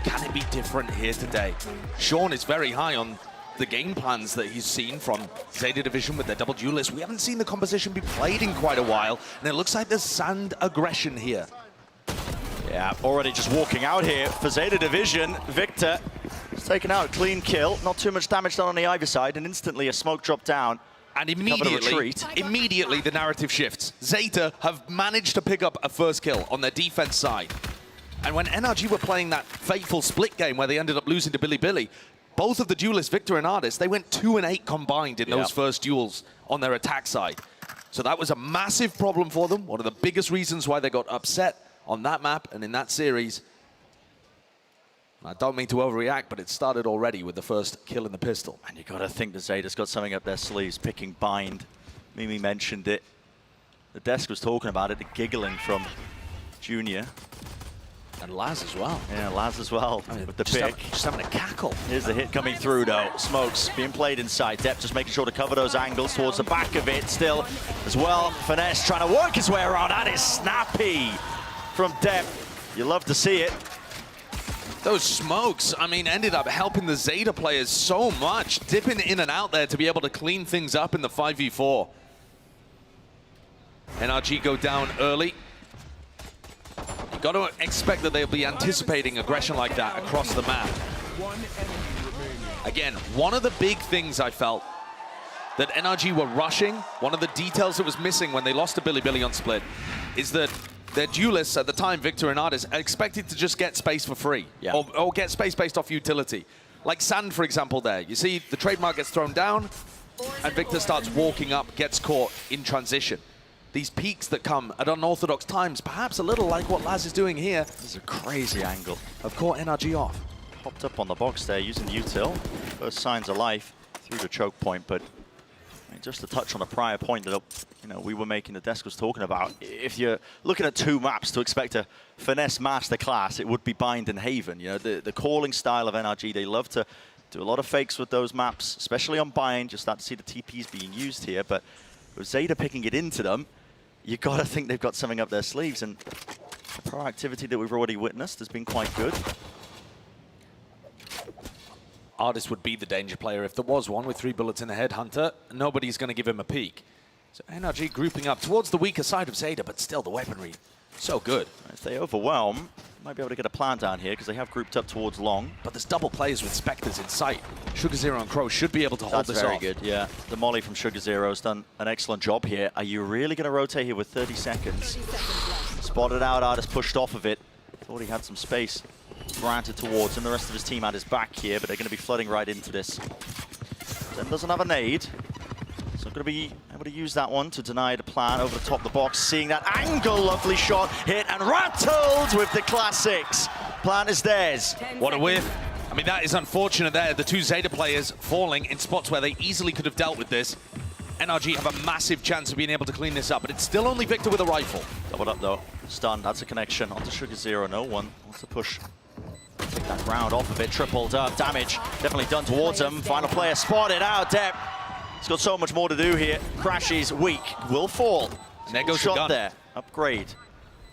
can it be different here today? Sean is very high on the game plans that he's seen from ZETA Division with their double duelists. We haven't seen the composition be played in quite a while, and it looks like there's sand aggression here. Yeah, already just walking out here for ZETA Division. Victor is taken out, clean kill. Not too much damage done on the Ivy side, and instantly a smoke drop down. And immediately the narrative shifts. ZETA have managed to pick up a first kill on their defense side. And when NRG were playing that fateful split game where they ended up losing to Billy, both of the duelists, Victor and Artis, they went 2 and 8 combined in those first duels on their attack side. So that was a massive problem for them. One of the biggest reasons why they got upset on that map and in that series. I don't mean to overreact, but it started already with the first kill in the pistol. And you got to think that ZETA's got something up their sleeves, picking Bind. Mimi mentioned it. The desk was talking about it, the giggling from Junior. And Laz as well. Yeah, Laz as well, I mean, with the pick. Just having a cackle. Here's the hit coming through, though. Smokes being played inside. Depp just making sure to cover those angles towards the back of it still as well. Finesse trying to work his way around. That is snappy from Depp. You love to see it. Those smokes, I mean, ended up helping the ZETA players so much, dipping in and out there to be able to clean things up in the 5v4. NRG go down early. You got to expect that they'll be anticipating aggression like that across the map. Again, one of the big things I felt that NRG were rushing, one of the details that was missing when they lost to Billy on split, is that their duelists at the time, Victor and Artis, are expected to just get space for free, or get space based off utility. Like Sand, for example, there. You see the trademark gets thrown down, and Victor starts walking up, gets caught in transition. These peaks that come at unorthodox times, perhaps a little like what Laz is doing here. This is a crazy angle. Have caught NRG off. Popped up on the box there using the util. First signs of life through the choke point, but just to touch on a prior point that we were making, the desk was talking about. If you're looking at 2 maps to expect a finesse masterclass, it would be Bind and Haven. You know, the calling style of NRG, they love to do a lot of fakes with those maps, especially on Bind. You start to see the TPs being used here, but with ZETA picking it into them, you got to think they've got something up their sleeves, and the proactivity that we've already witnessed has been quite good. Artis would be the danger player if there was one with 3 bullets in the head. Hunter, nobody's going to give him a peek. So NRG grouping up towards the weaker side of ZETA, but still the weaponry so good. If they overwhelm, might be able to get a plan down here because they have grouped up towards long. But there's double players with Spectres in sight. Sugar Zero and Crow should be able to hold this off. That's very good, yeah. The molly from Sugar Zero's done an excellent job here. Are you really going to rotate here with 30 seconds? Spotted out, Artis pushed off of it. Thought he had some space granted towards him. The rest of his team had his back here, but they're going to be flooding right into this. Then doesn't have a nade, so going to be able to use that one to deny the plan over the top of the box. Seeing that angle, lovely shot, hit and rattled with the classics. Plan is theirs. What a whiff. I mean, that is unfortunate there. The 2 ZETA players falling in spots where they easily could have dealt with this. NRG have a massive chance of being able to clean this up, but it's still only Victor with a rifle. Doubled up though. Stun, that's a connection onto Sugar Zero. No one wants to push. Take that round off of it, tripled up. Damage definitely done towards him. Final player spotted out. Depp. He's got so much more to do here. Crashes, weak, will fall. And there goes shot the gun. There. Upgrade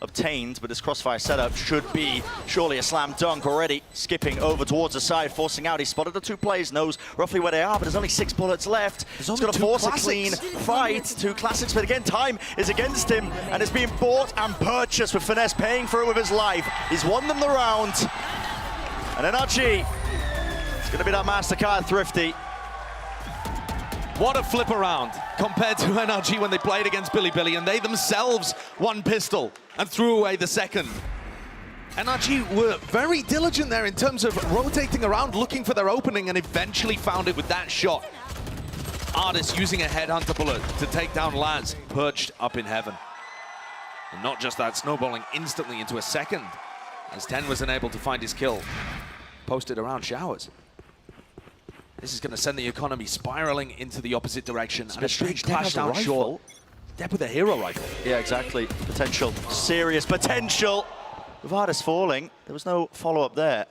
obtained, but this crossfire setup should be surely a slam dunk already. Skipping over towards the side, forcing out. He spotted the 2 players, knows roughly where they are, but there's only 6 bullets left. He's going to force a clean fight. 2 classics, but again, time is against him, and it's being bought and purchased with Finesse, paying for it with his life. He's won them the round. And NRG, it's going to be that MasterCard Thrifty. What a flip around compared to NRG when they played against Billy, and they themselves won pistol and threw away the second. NRG were very diligent there in terms of rotating around, looking for their opening, and eventually found it with that shot. Artis using a headhunter bullet to take down Laz, perched up in heaven. And not just that, snowballing instantly into a second, as 10 was unable to find his kill, posted around showers. This is going to send the economy spiraling into the opposite direction. And a strange clash down short. Depp with a hero rifle. Yeah, exactly. Potential. Serious potential. With Artis falling, there was no follow-up there.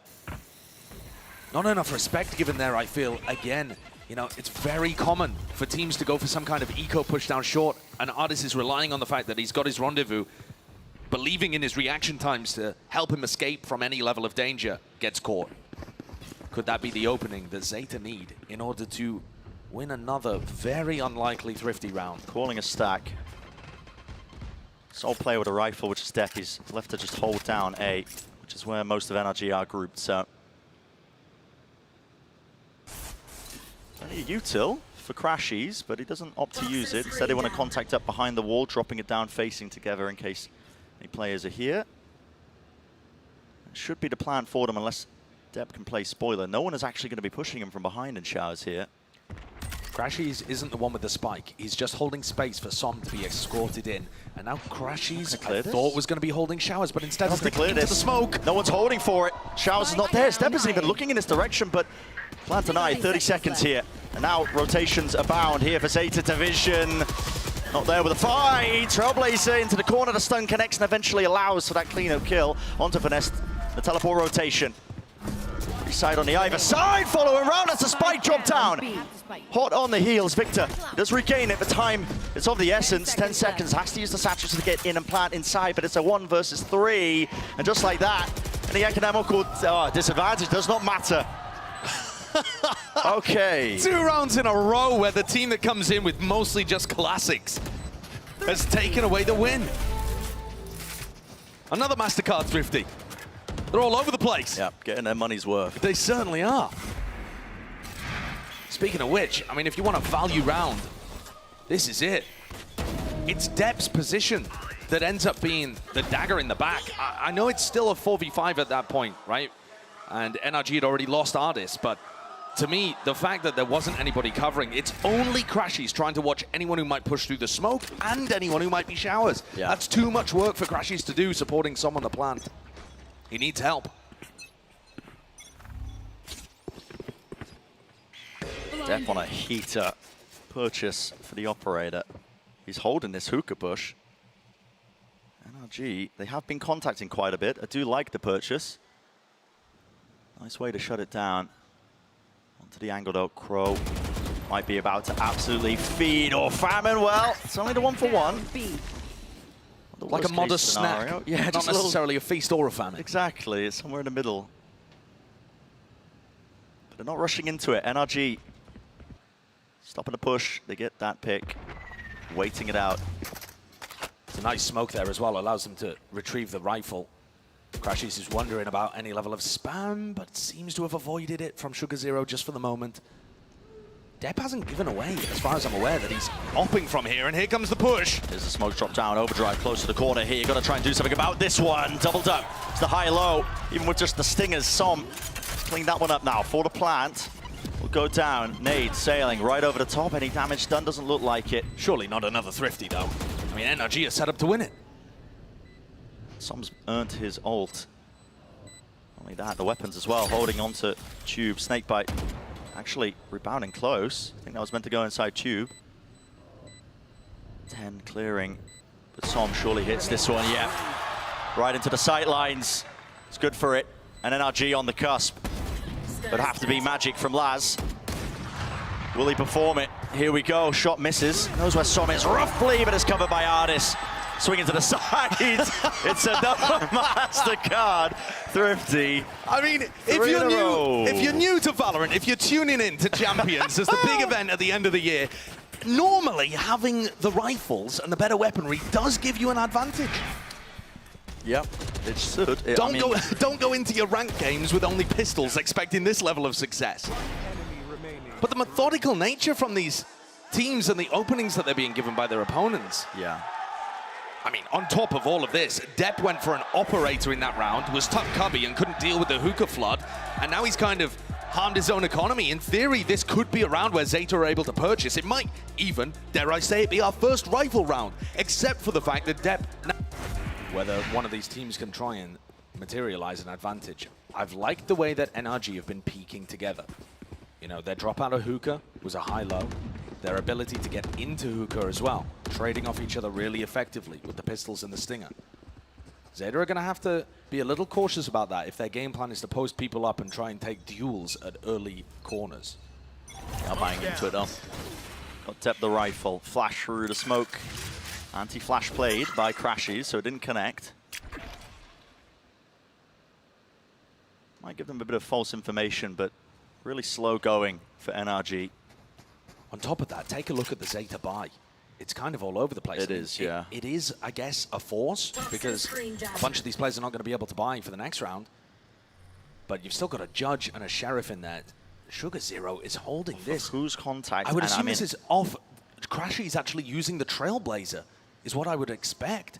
Not enough respect given there, I feel. Again, you know, it's very common for teams to go for some kind of eco push down short, and Artis is relying on the fact that he's got his rendezvous, believing in his reaction times to help him escape from any level of danger. gets caught. Could that be the opening that ZETA need in order to win another very unlikely Thrifty round? Calling a stack. Sole player with a rifle, which is Deck. He's left to just hold down A, which is where most of NRG are grouped. So, only a util for Crashies, but he doesn't opt to use it. Instead, they want to contact up behind the wall, dropping it down, facing together in case any players are here. It should be the plan for them unless Depp can play spoiler. No one is actually going to be pushing him from behind in showers here. Crashies isn't the one with the spike. He's just holding space for Som to be escorted in. And now Crashies, I thought was going to be holding showers, but instead he's cleared into the smoke. No one's holding for it. Showers is not there. Step isn't even looking in this direction, but plan denied. 30 seconds here. And now rotations abound here for ZETA Division. Not there with a fight. Trailblazer into the corner. The stun connects and eventually allows for that clean-up kill. Onto Finesse. The teleport rotation. Side on the either side, following around as the spike drop down. Hot on the heels, Victor does regain it, but time is of the essence. 10 seconds, has to use the satchels to get in and plant inside, but it's a 1 versus 3. And just like that, the economical disadvantage does not matter. Okay. 2 rounds in a row where the team that comes in with mostly just classics has taken away the win. Another MasterCard Thrifty. They're all over the place. Yeah, getting their money's worth. They certainly are. Speaking of which, I mean, if you want a value round, this is it. It's Depp's position that ends up being the dagger in the back. I know it's still a 4v5 at that point, right? And NRG had already lost Ardis, but to me, the fact that there wasn't anybody covering, it's only Crashies trying to watch anyone who might push through the smoke and anyone who might be showers. Yeah. That's too much work for Crashies to do, supporting someone on the plant. He needs help. Depp on a heater purchase for the operator. He's holding this hookah bush. NRG, they have been contacting quite a bit. I do like the purchase. Nice way to shut it down. Onto the angle though, Crow might be about to absolutely feed or famine. Well, it's only the 1-for-1. Like a modest snack. Yeah, not necessarily a feast or a famine. Exactly, it's somewhere in the middle. But they're not rushing into it. NRG stopping the push. They get that pick, waiting it out. It's a nice smoke there as well, allows them to retrieve the rifle. Crashies is wondering about any level of spam, but seems to have avoided it from Sugar Zero just for the moment. Depp hasn't given away, as far as I'm aware, that he's hopping from here, and here comes the push. There's the smoke drop down, overdrive close to the corner here. You've got to try and do something about this one. Doubled up. It's the high-low, even with just the stingers. Som clean that one up now for the plant. Will go down. Nade sailing right over the top. Any damage done? Doesn't look like it. Surely not another Thrifty, though. I mean, NRG is set up to win it. Som's earned his ult. Only that, the weapons as well, holding on to Tube. Snakebite actually rebounding close. I think that was meant to go inside Tube. 10 clearing, but Som surely hits this one, yeah. Right into the sight lines. It's good for it. And NRG on the cusp. But have to be magic from Laz. Will he perform it? Here we go, shot misses. Knows where Som is roughly, but it's covered by Ardis. Swinging to the side. It's another MasterCard Thrifty. I mean, if you're new to Valorant, if you're tuning in to Champions as the big event at the end of the year, normally having the rifles and the better weaponry does give you an advantage. Yep, it should. Don't go into your ranked games with only pistols expecting this level of success. But the methodical nature from these teams and the openings that they're being given by their opponents. Yeah. I mean, on top of all of this, Depp went for an operator in that round, was tough cubby and couldn't deal with the hookah flood, and now he's kind of harmed his own economy. In theory, this could be a round where ZETA are able to purchase. It might even, dare I say it, be our first rifle round, except for the fact that Depp... Whether one of these teams can try and materialize an advantage. I've liked the way that NRG have been peaking together. You know, their drop out of hookah was a high-low. Their ability to get into hookah as well, trading off each other really effectively with the pistols and the stinger. ZETA are going to have to be a little cautious about that if their game plan is to post people up and try and take duels at early corners. Now buying into it though. Got Depp the rifle, flash through the smoke. Anti-flash played by Crashies, so it didn't connect. Might give them a bit of false information, but really slow going for NRG. On top of that, take a look at the ZETA buy. It's kind of all over the place. It is, yeah. It is, I guess, a force because a bunch of these players are not going to be able to buy for the next round. But you've still got a Judge and a Sheriff in there. Sugar Zero is holding this. Who's contact? I would assume this is off. Crashy's actually using the Trailblazer, is what I would expect.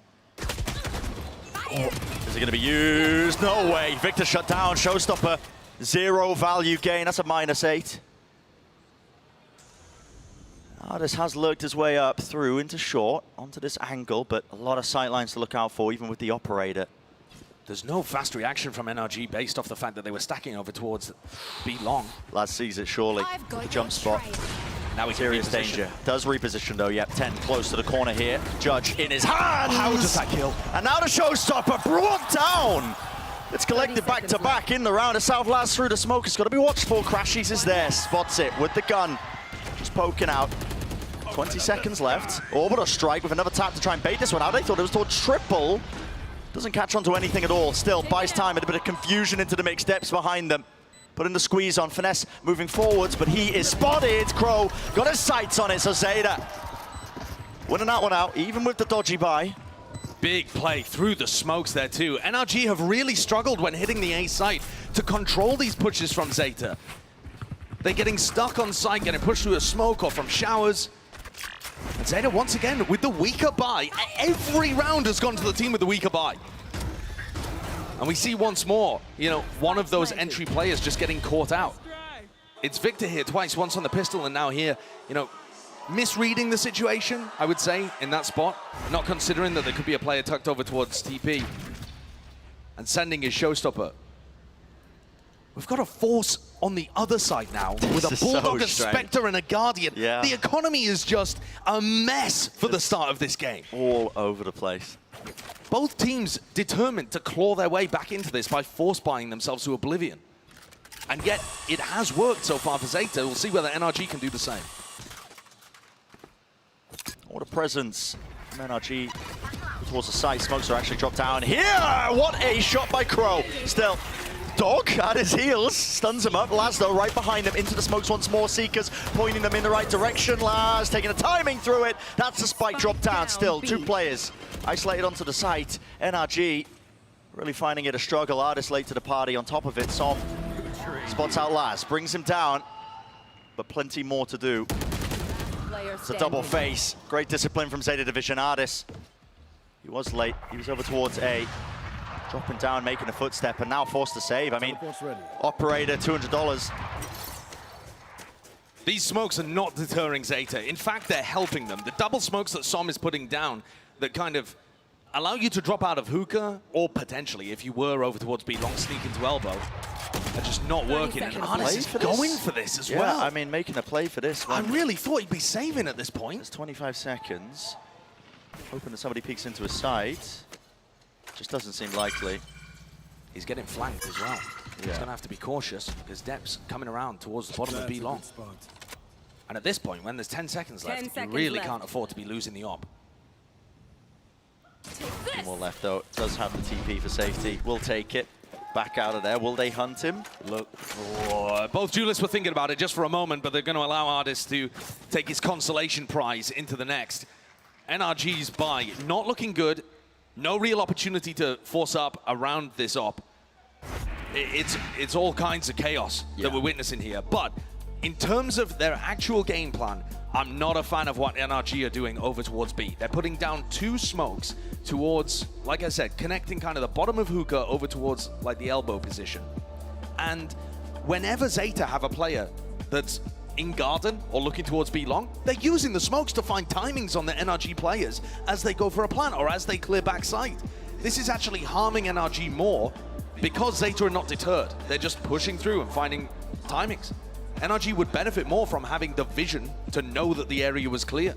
Oh, is it going to be used? No way. Victor shut down. Showstopper, 0 value gain. That's a -8. Artis has lurked his way up through into short, onto this angle, but a lot of sightlines to look out for, even with the operator. There's no fast reaction from NRG based off the fact that they were stacking over towards B long. Lad sees it surely. The jump spot. Now he's Serious danger. Does reposition though, yep. 10 close to the corner here. Judge in his hands! How does that kill? And now the Showstopper brought down! It's collected back to back in the round of South Last through the smoke. It's got to be watched for. Crashies is there, spots it with the gun. Just poking out. 20 seconds left. Orbital strike with another tap to try and bait this one out. They thought it was towards triple. Doesn't catch onto anything at all. Still buys time and a bit of confusion into the mix. Depths behind them. Putting the squeeze on. Finesse moving forwards, but he is spotted. Crow got his sights on it, so ZETA winning that one out, even with the dodgy buy. Big play through the smokes there too. NRG have really struggled when hitting the A site to control these pushes from ZETA. They're getting stuck on site, getting pushed through a smoke or from showers. And ZETA once again with the weaker buy. Every round has gone to the team with the weaker buy. And we see once more, you know, one of those entry players just getting caught out. It's Victor here twice, once on the pistol and now here, you know, misreading the situation, I would say, in that spot. Not considering that there could be a player tucked over towards TP. And sending his Showstopper. We've got a force on the other side now with a Bulldog, a Spectre, and a Guardian. Yeah. The economy is just a mess for the start of this game. All over the place. Both teams determined to claw their way back into this by force buying themselves to oblivion. And yet, it has worked so far for ZETA. We'll see whether NRG can do the same. What a presence from NRG towards the side. Smokes are actually dropped down here. What a shot by Crow. Still, Dog at his heels, stuns him up. Laszlo right behind him, into the smokes once more. Seekers pointing them in the right direction. Laz taking the timing through it. That's the spike drop down. Still, 2 players isolated onto the site. NRG really finding it a struggle. Artis late to the party on top of it. Som spots out Laz, brings him down, but plenty more to do. It's a double face. Great discipline from ZETA Division. Artis, he was late. He was over towards A. Dropping down, making a footstep, and now forced to save. I mean, operator, $200. These smokes are not deterring ZETA. In fact, they're helping them. The double smokes that Som is putting down that kind of allow you to drop out of hookah, or potentially, if you were over towards B long, sneak into elbow, are just not working. And Artis is going for this as well. I mean, making a play for this one. I really thought he'd be saving at this point. It's 25 seconds. Hoping that somebody peeks into his side. Just doesn't seem likely. He's getting flanked as well. He's going to have to be cautious because Dep's coming around towards the bottom of B long. And at this point, when there's 10 seconds left, you really can't afford to be losing the op. 2 more left though. Does have the TP for safety. Will take it. Back out of there. Will they hunt him? Look, both duelists were thinking about it just for a moment, but they're going to allow Artis to take his consolation prize into the next. NRG's buy not looking good. No real opportunity to force up around this op. It's all kinds of chaos that we're witnessing here. But in terms of their actual game plan, I'm not a fan of what NRG are doing over towards B. They're putting down 2 smokes towards, like I said, connecting kind of the bottom of hookah over towards like the elbow position. And whenever ZETA have a player that's in garden or looking towards B long, they're using the smokes to find timings on the NRG players as they go for a plant or as they clear back site. This is actually harming NRG more because ZETA are not deterred. They're just pushing through and finding timings. NRG would benefit more from having the vision to know that the area was clear.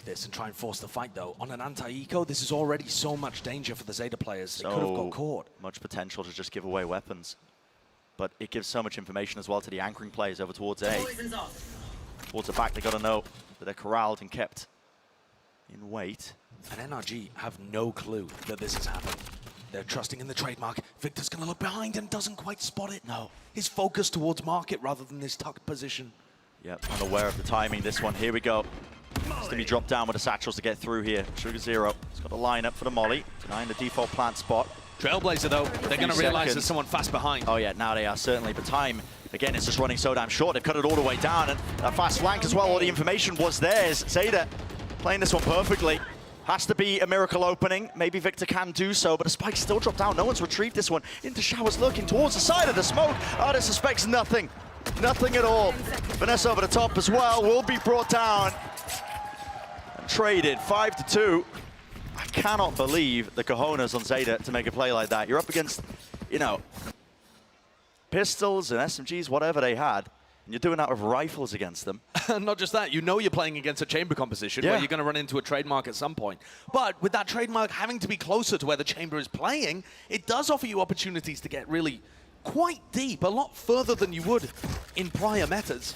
this and try and force the fight, though. On an anti-eco, this is already so much danger for the ZETA players. They could have got caught. Much potential to just give away weapons. But it gives so much information as well to the anchoring players over towards A. Towards the back, they got to know that they're corralled and kept in wait. And NRG have no clue that this is happening. They're trusting in the trademark. Victor's going to look behind and doesn't quite spot it. No. He's focused towards market rather than this tucked position. Yep, unaware of the timing. This one, here we go. Stimmy dropped down with the satchels to get through here. Sugar Zero, he's got a line up for the molly, denying the default plant spot. Trailblazer, though, they're going to realize there's someone fast behind. Oh yeah, now they are, certainly. But time, again, it's just running so damn short. They've cut it all the way down, and that fast flank as well. All the information was theirs. ZETA playing this one perfectly. Has to be a miracle opening. Maybe Victor can do so, but a spike still dropped down. No one's retrieved this one. Into Showers looking towards the side of the smoke. Artist suspects nothing. Nothing at all. Vanessa over the top as well. Will be brought down. And traded 5-2. I cannot believe the cojones on ZETA to make a play like that. You're up against, you know, pistols and SMGs, whatever they had. And you're doing that with rifles against them. Not just that, you know you're playing against a chamber composition where you're going to run into a trademark at some point. But with that trademark having to be closer to where the chamber is playing, it does offer you opportunities to get really quite deep, a lot further than you would in prior metas.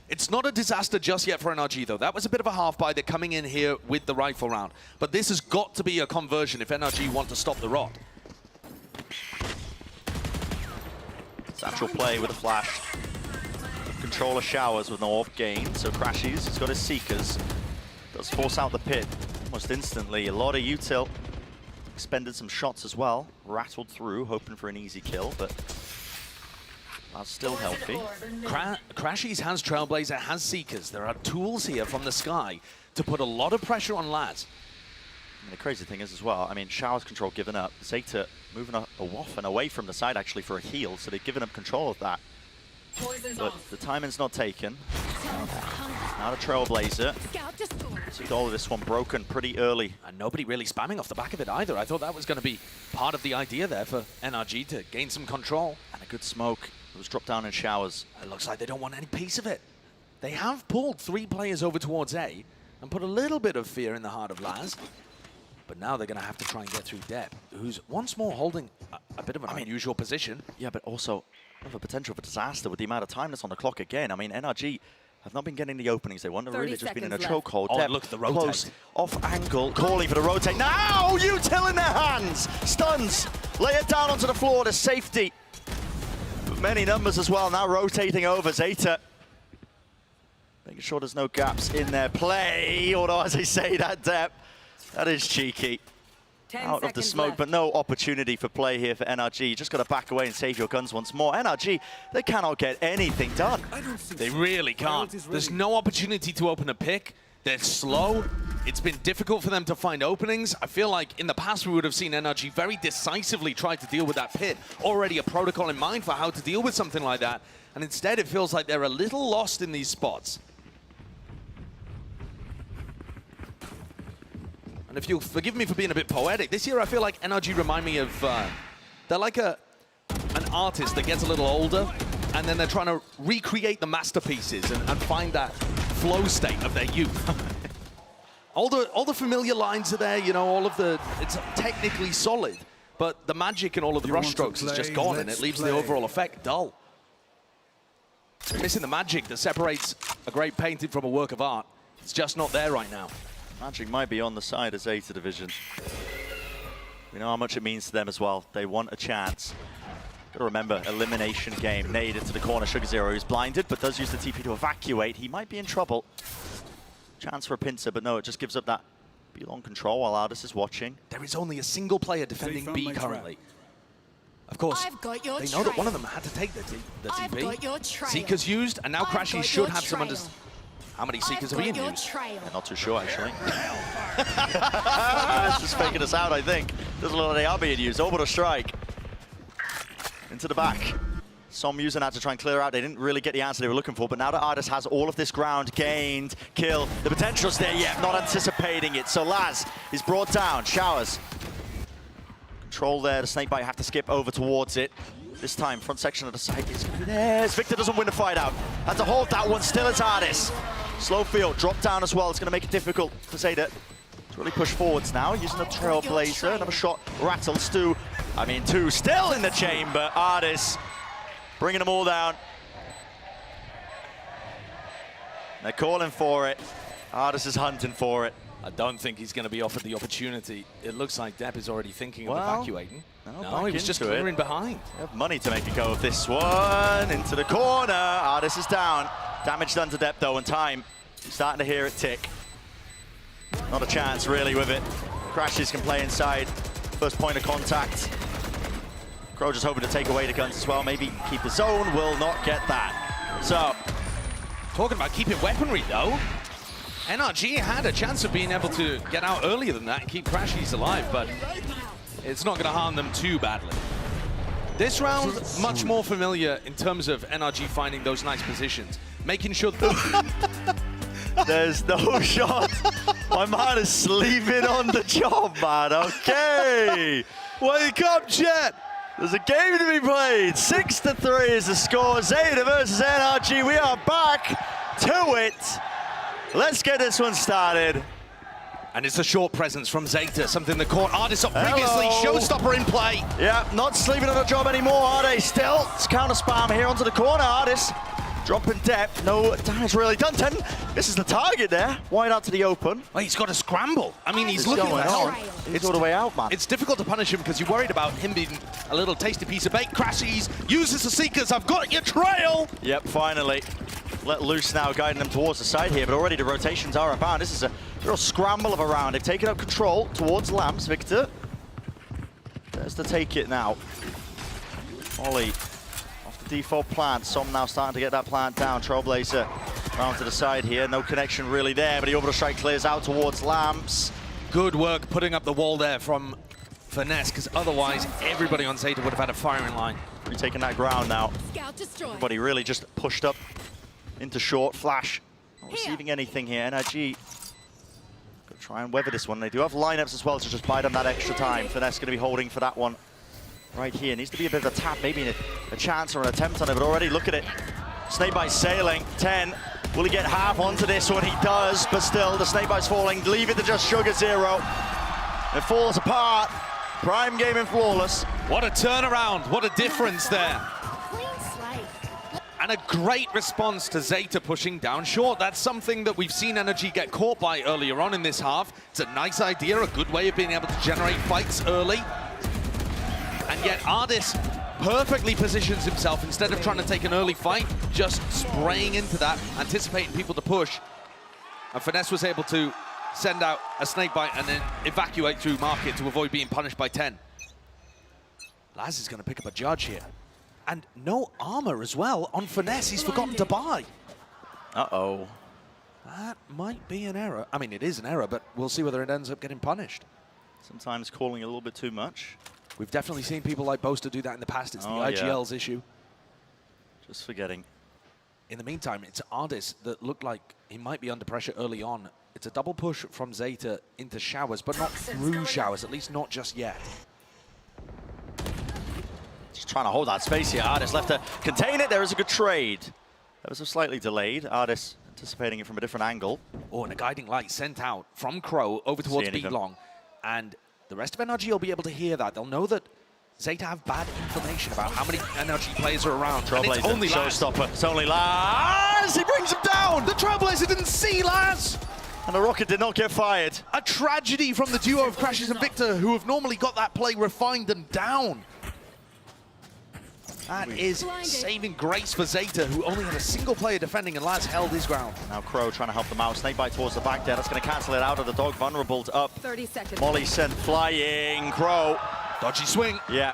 It's not a disaster just yet for NRG, though. That was a bit of a half-buy. They're coming in here with the rifle round. But this has got to be a conversion if NRG want to stop the rot. Satchel play with a flash. Controller Showers with no orb gain, so Crashies, he's got his Seekers. Does force out the pit almost instantly. A lot of util. Expended some shots as well. Rattled through, hoping for an easy kill, but that's still healthy. Crashies has Trailblazer, has Seekers. There are tools here from the sky to put a lot of pressure on Laz. And the crazy thing is as well, I mean, Showers control given up. ZETA moving a waff and away from the side actually for a heal, so they've given up control of that. But the timing's not taken. Now the Trailblazer. See all of this one broken pretty early. And nobody really spamming off the back of it either. I thought that was going to be part of the idea there for NRG to gain some control. And a good smoke. It was dropped down in Showers. It looks like they don't want any piece of it. They have pulled 3 players over towards A and put a little bit of fear in the heart of Laz. But now they're going to have to try and get through Depp, who's once more holding a bit of an unusual position. Yeah, but also have a potential for disaster with the amount of time that's on the clock again. I mean, NRG have not been getting the openings they want. They've really just been in a chokehold. Oh, look at the rotate. Close, off angle, calling for the rotate. Now, util in their hands. Stuns, lay it down onto the floor to safety. But many numbers as well, now rotating over ZETA. Making sure there's no gaps in their play. Although, as I say, that depth, that is cheeky. Out of the smoke, left. But no opportunity for play here for NRG. You just got to back away and save your guns once more. NRG, they cannot get anything done. They really can't. There's no opportunity to open a pick. They're slow. It's been difficult for them to find openings. I feel like in the past we would have seen NRG very decisively try to deal with that pit. Already a protocol in mind for how to deal with something like that. And instead it feels like they're a little lost in these spots. And if you'll forgive me for being a bit poetic, this year I feel like NRG remind me of, they're like an artist that gets a little older, and then they're trying to recreate the masterpieces and find that flow state of their youth. all the familiar lines are there, you know, all of the, it's technically solid, but the magic and all of the brush strokes is just gone, and it leaves the overall effect dull. Missing the magic that separates a great painting from a work of art. It's just not there right now. Magic might be on the side of ZETA Division. We know how much it means to them as well. They want a chance. Gotta remember, elimination game. Nade into the corner. Sugar Zero is blinded, but does use the TP to evacuate. He might be in trouble. Chance for a pincer, but no, it just gives up that B-long control while Ardis is watching. There is only a single player defending B currently. Of course, they know that one of them had to take the TP. Seekers used, and now Crashies should have some understanding. How many Seekers are being used? I'm not too sure, actually. It's just faking us out, I think. Doesn't look like they are being used. Orbital strike. Into the back. Som using that to try and clear out. They didn't really get the answer they were looking for, but now that Ardis has all of this ground gained, kill, the potential's there yet, not anticipating it. So Laz is brought down. Showers. Control there. The Snakebite have to skip over towards it. This time, front section of the site is there. Victor doesn't win the fight out. Had to hold that one still as Ardis. Slow field, drop down as well. It's going to make it difficult for ZETA to really push forwards now. Using the Trailblazer, another shot, rattle, Stu. I mean, two still in the chamber. Artis bringing them all down. They're calling for it. Artis is hunting for it. I don't think he's going to be offered the opportunity. It looks like Depp is already thinking of evacuating. No, he was just clearing behind. They have money to make a go of this one. Into the corner. Artis is down. Damage done to Depp though, and time. Starting to hear it tick. Not a chance really with it. Crashes can play inside. First point of contact. Crow just hoping to take away the guns as well. Maybe keep his own. Will not get that. So, talking about keeping weaponry though. NRG had a chance of being able to get out earlier than that and keep Crashies alive, but it's not going to harm them too badly. This round, much more familiar in terms of NRG finding those nice positions, making sure that... There's no shot. My man is sleeping on the job, man. Okay. Wake up, Jet. There's a game to be played. 6-3 is the score. ZETA versus NRG. We are back to it. Let's get this one started. And it's a short presence from ZETA, something the court Artis previously showstopper in play. Yeah, not sleeping on the job anymore, are they? Still, it's counter spam here onto the corner. Artis dropping depth. No damage really done. 10. This is the target there. Wide out to the open. Well, he's got a scramble. I mean, he's looking going on. He's all the way out, man. It's difficult to punish him because you're worried about him being a little tasty piece of bait. Crashies uses the Seekers. I've got your trail. Yep, finally. Let loose now, guiding them towards the side here, but already the rotations are abound. This is a real scramble of a round. They've taken up control towards Lamps. Victor, there's to take it now. Ollie, off the default plant. Som now starting to get that plant down. Trailblazer round to the side here. No connection really there, but the orbital strike clears out towards Lamps. Good work putting up the wall there from Finesse, because otherwise everybody on ZETA would have had a firing line. Retaking that ground now. Scout destroyed. Everybody really just pushed up into short. Flash not receiving anything here. NRG gonna try and weather this one. They do have lineups as well to just buy them that extra time. Finesse gonna be holding for that one right here. Needs to be a bit of a tap, maybe a chance or an attempt on it, but already look at it. Snakebite sailing. 10. Will he get half onto this one? He does, but still the Snakebite's falling. Leave it to just Sugar Zero. It falls apart. Prime game in Flawless. What a turnaround. What a difference there. And a great response to ZETA pushing down short. That's something that we've seen NRG get caught by earlier on in this half. It's a nice idea, a good way of being able to generate fights early. And yet Artis perfectly positions himself instead of trying to take an early fight, just spraying into that, anticipating people to push. And Finesse was able to send out a Snakebite and then evacuate through Market to avoid being punished by 10. Laz is going to pick up a judge here. And no armor as well on Finesse. He's forgotten to buy. Uh-oh. That might be an error. I mean, it is an error, but we'll see whether it ends up getting punished. Sometimes calling a little bit too much. We've definitely seen people like Boaster do that in the past. It's the IGL's issue. Just forgetting. In the meantime, it's Artis that looked like he might be under pressure early on. It's a double push from ZETA into showers, but not through showers, at least not just yet. Just trying to hold that space here. Artis left to contain it. There is a good trade. That was a slightly delayed. Artis anticipating it from a different angle. Oh, and a guiding light sent out from Crow over towards B-Long. And the rest of NRG will be able to hear that. They'll know that ZETA have bad information about how many NRG players are around. Trailblazer, it's only showstopper. It's only Laz. He brings him down. The Trailblazer didn't see Laz. And the rocket did not get fired. A tragedy from the duo of Crashes and Victor, who have normally got that play refined and down. That is saving grace for ZETA, who only had a single player defending, and Laz held his ground. Now Crow trying to help them out. Snakebite towards the back there. That's going to cancel it out of the dog. Vulnerable to up. 30 seconds. Molly sent flying. Crow. Dodgy swing. Yeah.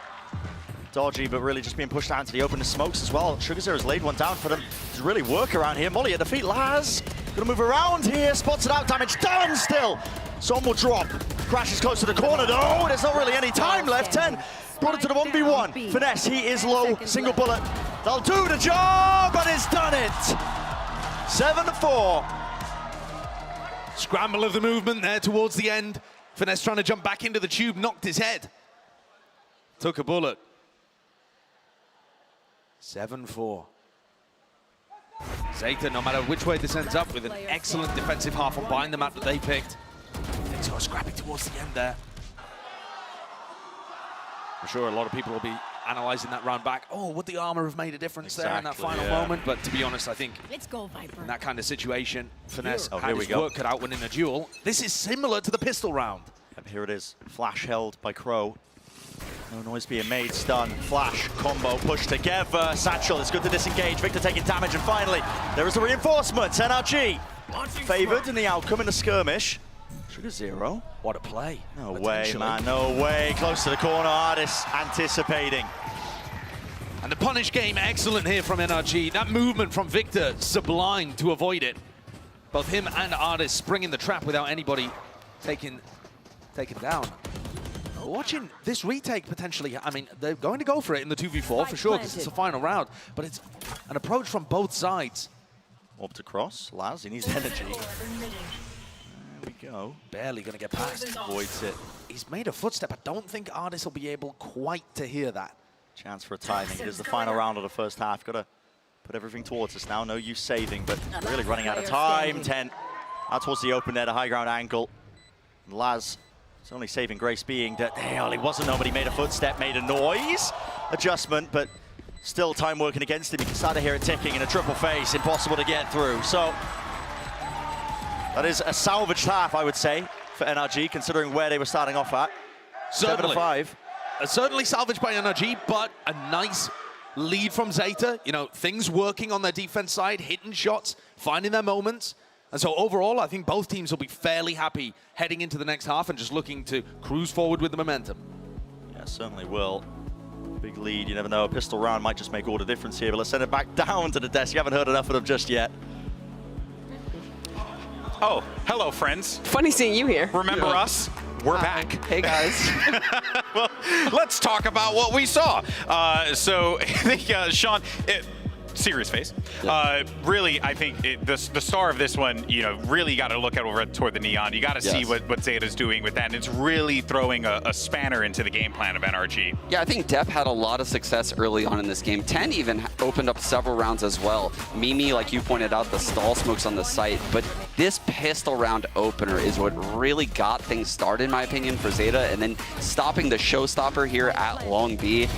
Dodgy, but really just being pushed out into the open. The smokes as well. Sugar Zero's laid one down for them to really work around here. Molly at the feet. Laz going to move around here. Spots it out. Damage done still. Some will drop. Crashes close to the corner. No, there's not really any time left. 10. Brought it to the 1v1. Finesse, he is low. Single bullet. They'll do the job, and it's done it. 7-4. Scramble of the movement there towards the end. Finesse trying to jump back into the tube, knocked his head. Took a bullet. 7-4. ZETA, no matter which way this ends up, with an excellent defensive half on behind the map that they picked. Things are scrappy towards the end there. I'm sure a lot of people will be analysing that round back. Oh, would the armor have made a difference there in that final moment? But to be honest, I think in that kind of situation, Finesse had his work cut out winning a duel. This is similar to the pistol round. Yep, here it is. Flash held by Crow. No noise being made, stun, flash, combo, push together. Satchel, it's good to disengage. Victor taking damage, and finally, there is a reinforcement. NRG favoured in the outcome in the skirmish. Trigger 0. What a play. No way, man, no way. Close to the corner, Artis anticipating. And the punish game, excellent here from NRG. That movement from Victor, sublime to avoid it. Both him and Artis springing the trap without anybody taken down. Watching this retake potentially, I mean, they're going to go for it in the 2v4 for sure, because it's the final round, but it's an approach from both sides. Orb to cross, Laz, he needs energy. There we go. Barely going to get past. Avoids it. He's made a footstep. I don't think Artis will be able quite to hear that. Chance for a timing. It is the final round of the first half. Got to put everything towards us now. No use saving, but really running out of time. 10 out towards the open there, the high ground angle. And Laz, it's only saving grace being that he wasn't nobody made a footstep, made a noise adjustment, but still time working against him. You can start to hear it ticking in a triple face, impossible to get through. So that is a salvaged half, I would say, for NRG, considering where they were starting off at. Certainly. 7-5. Certainly salvaged by NRG, but a nice lead from ZETA. You know, things working on their defense side, hitting shots, finding their moments. And so overall, I think both teams will be fairly happy heading into the next half and just looking to cruise forward with the momentum. Yeah, certainly will. Big lead, you never know. A pistol round might just make all the difference here, but let's send it back down to the desk. You haven't heard enough of them just yet. Oh, hello, friends. Funny seeing you here. Remember us? We're back. Hey, guys. Well, let's talk about what we saw. So I think, Sean, serious face. Yeah. Really, I think the star of this one, you know, really got to look at over toward the Neon. You got to see what ZETA's doing with that. And it's really throwing a spanner into the game plan of NRG. Yeah, I think Depp had a lot of success early on in this game. 10 even opened up several rounds as well. Mimi, like you pointed out, the stall smokes on the site. But this pistol round opener is what really got things started, in my opinion, for ZETA. And then stopping the showstopper here at Long B.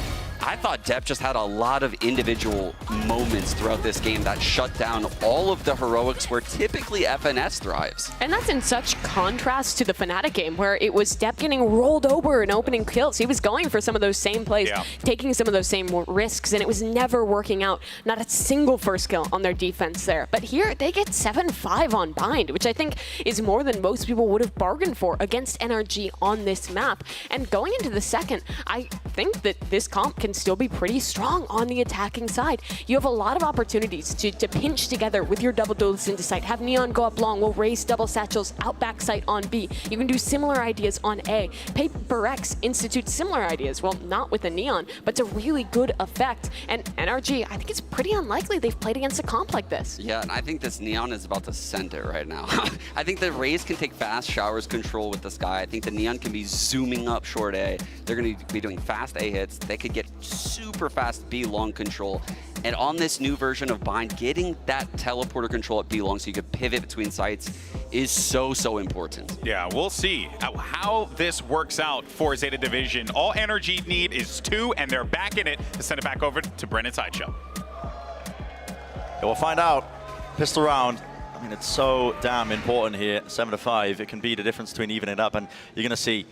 I thought Depp just had a lot of individual moments throughout this game that shut down all of the heroics where typically FNS thrives. And that's in such contrast to the Fnatic game, where it was Depp getting rolled over and opening kills. He was going for some of those same plays, taking some of those same risks, and it was never working out. Not a single first kill on their defense there. But here, they get 7-5 on Bind, which I think is more than most people would have bargained for against NRG on this map. And going into the second, I think that this comp can still be pretty strong on the attacking side. You have a lot of opportunities to pinch together with your double duelists into site. Have Neon go up long, we'll raise double satchels out back site on B. You can do similar ideas on A. Paper X institutes similar ideas. Well, not with the Neon, but it's a really good effect. And NRG, I think it's pretty unlikely they've played against a comp like this. Yeah, and I think this Neon is about to send it right now. I think the Raze can take fast showers control with this guy. I think the Neon can be zooming up short A. They're going to be doing fast A hits. They could get super fast B long control. And on this new version of Bind, getting that teleporter control at B long so you could pivot between sites is so important. Yeah, we'll see how this works out for ZETA Division. All NRG need is 2, and they're back in it to send it back over to Brennan Sideshow. Yeah, we'll find out. Pistol round. I mean, it's so damn important here. 7-5. It can be the difference between evening it up, and you're going to see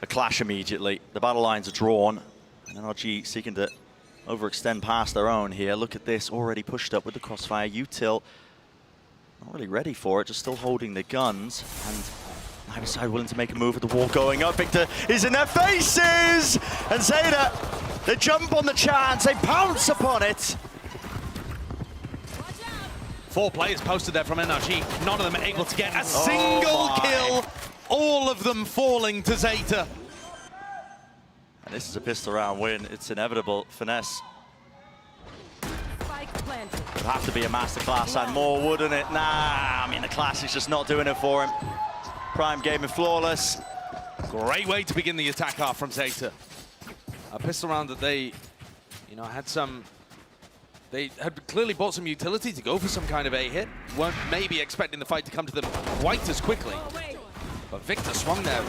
a clash immediately. The battle lines are drawn. And NRG seeking to overextend past their own here. Look at this, already pushed up with the crossfire. Util not really ready for it, just still holding the guns. And neither side willing to make a move with the wall going up. Victor is in their faces! And ZETA, they jump on the chance, they pounce upon it. 4 players posted there from NRG. None of them able to get a single kill. All of them falling to ZETA. And this is a pistol round win. It's inevitable. Finesse. Would have to be a masterclass and more, wouldn't it? Nah, I mean, the class is just not doing it for him. Prime game and flawless. Great way to begin the attack half from ZETA. A pistol round that they, you know, had some They had clearly bought some utility to go for some kind of A hit. Weren't maybe expecting the fight to come to them quite as quickly. But Victor swung there,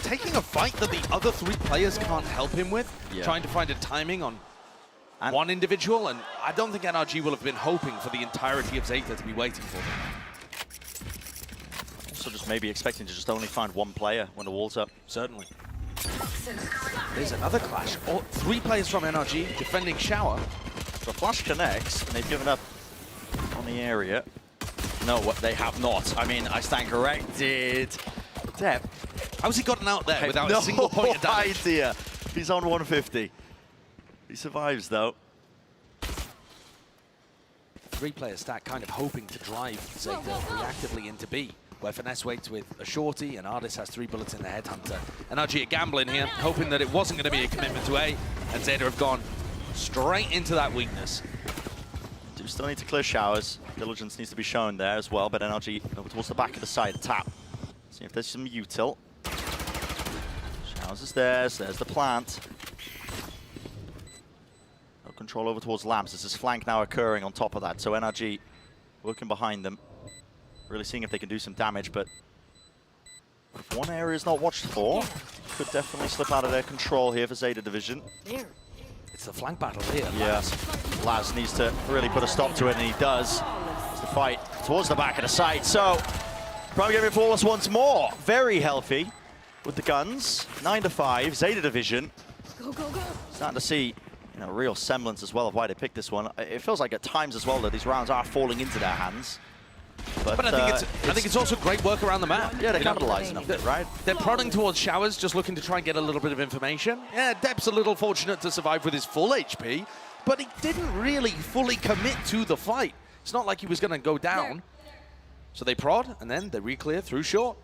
taking a fight that the other 3 players can't help him with, trying to find a timing on one individual, and I don't think NRG will have been hoping for the entirety of ZETA to be waiting for them. Also just maybe expecting to just only find one player when the wall's up. Certainly. There's another clash. 3 players from NRG defending Shower. The flash connects, and they've given up on the area. No, what they have not. I mean, I stand corrected. Depp. How's he gotten out there without a single point of damage? Idea. He's on 150. He survives, though. 3-player stack kind of hoping to drive ZETA reactively into B, where Finesse waits with a shorty and Ardis has 3 bullets in the headhunter. NRG are gambling here, hoping that it wasn't going to be a commitment to A, and ZETA have gone straight into that weakness. Do still need to clear Showers. Diligence needs to be shown there as well, but NRG over towards the back of the side, tap. See if there's some util. Showers is theirs, there's the plant. No control over towards Lamps. This is flank now occurring on top of that, so NRG working behind them. Really seeing if they can do some damage, but if one area is not watched for, could definitely slip out of their control here for ZETA Division. It's the flank battle here. Yeah, Laz needs to really put a stop to it, and he does. It's the fight towards the back of the site, so probably going to be flawless once more. Very healthy with the guns. 9-5, ZETA Division. Go, go, go. Starting to see, you know, real semblance as well of why they picked this one. It feels like at times as well that these rounds are falling into their hands. But I think it's also great work around the map. Yeah, they're capitalizing on it, right? They're prodding towards Showers, just looking to try and get a little bit of information. Yeah, Depp's a little fortunate to survive with his full HP, but he didn't really fully commit to the fight. It's not like he was going to go down. So they prod, and then they re-clear through short.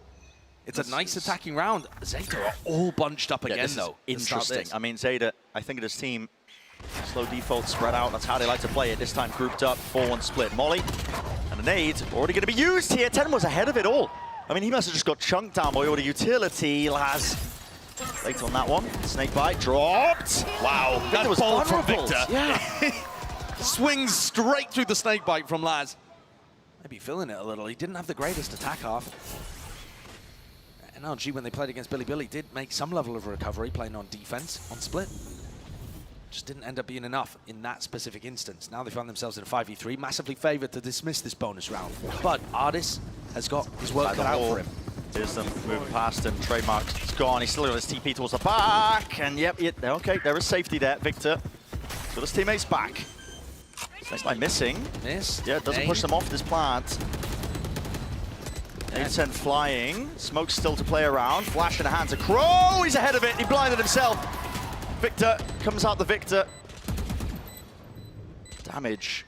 It's a nice attacking round. ZETA are all bunched up again, though. Interesting. I mean, ZETA, I think of this team, slow default, spread out. That's how they like to play it. This time grouped up, 4-1 split. Molly and a nade already going to be used here. 10 was ahead of it all. I mean, he must have just got chunked down by all the utility. Laz late on that one. Snakebite dropped. Wow, that was bold from Victor. Yeah. Swings straight through the snakebite from Laz. Maybe feeling it a little. He didn't have the greatest attack half. NRG, when they played against Billy, did make some level of recovery playing on defense on split. Just didn't end up being enough in that specific instance. Now they find themselves in a 5v3, massively favored to dismiss this bonus round. But Ardis has got his work cut out for him. Here's them moving past him. Trademark is gone. He's still got his TP towards the back. And yep, okay, there is safety there. Victor got his teammates back. Next by missing. Missed. Yeah, doesn't push them off this plant. 8-10 flying. Smoke's still to play around. Flash in the hands of Crow. He's ahead of it. He blinded himself. Victor comes out the victor. Damage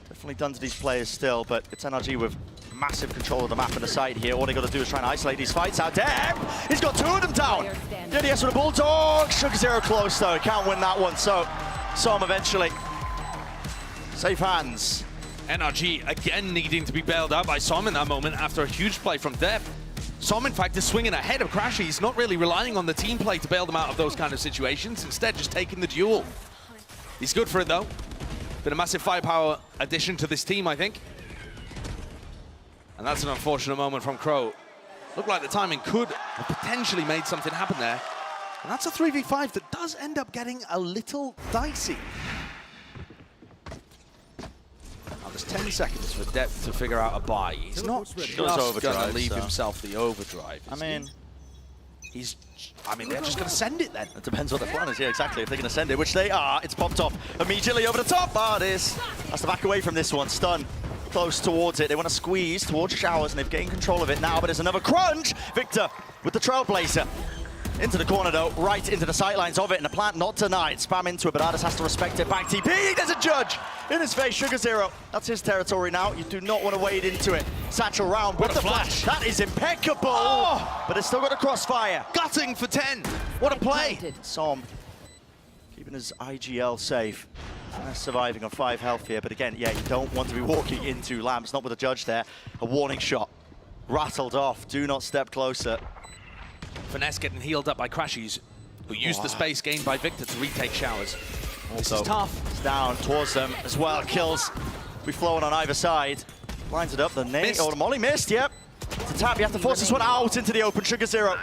definitely done to these players still, but it's NRG with massive control of the map and the site here. All they got to do is try and isolate these fights out. Damn! He's got 2 of them down. DDS with a Bulldog. Sugar close though. Can't win that one, so saw him eventually. Safe hands. NRG again needing to be bailed out by Som in that moment after a huge play from Depp. Som, in fact, is swinging ahead of Crashy. He's not really relying on the team play to bail them out of those kind of situations. Instead, just taking the duel. He's good for it, though. Been a massive firepower addition to this team, I think. And that's an unfortunate moment from Crow. Looked like the timing could have potentially made something happen there. And that's a 3v5 that does end up getting a little dicey. There's 10 seconds for Depp to figure out a buy. He's not just going to leave himself the overdrive. I mean, they're just going to send it then. It depends what the plan is. Yeah, exactly. If they're going to send it, which they are, it's popped off immediately over the top. Ardis has to back away from this one. Stun close towards it. They want to squeeze towards Showers, and they've gained control of it now, but there's another crunch. Victor with the Trailblazer. Into the corner, though, right into the sightlines of it, and the plant not denied. Spam into it, but Ardis has to respect it. Back TP, there's a judge in his face. Sugar Zero, that's his territory now. You do not want to wade into it. Satchel round with the flash. That is impeccable, but it's still got a crossfire. Gutting for 10. What a play. Som keeping his IGL safe. Surviving on 5 health here, but again, yeah, you don't want to be walking into Lamps, not with a judge there. A warning shot. Rattled off. Do not step closer. Finesse getting healed up by Crashies, who used the space gained by Victor to retake Showers. This is tough. It's down towards them as well. Kills be flowing on either side. Lines it up. The nade. Oh, the molly missed. Yep. It's a tap. You have to force this one out into the open. Sugar Zero.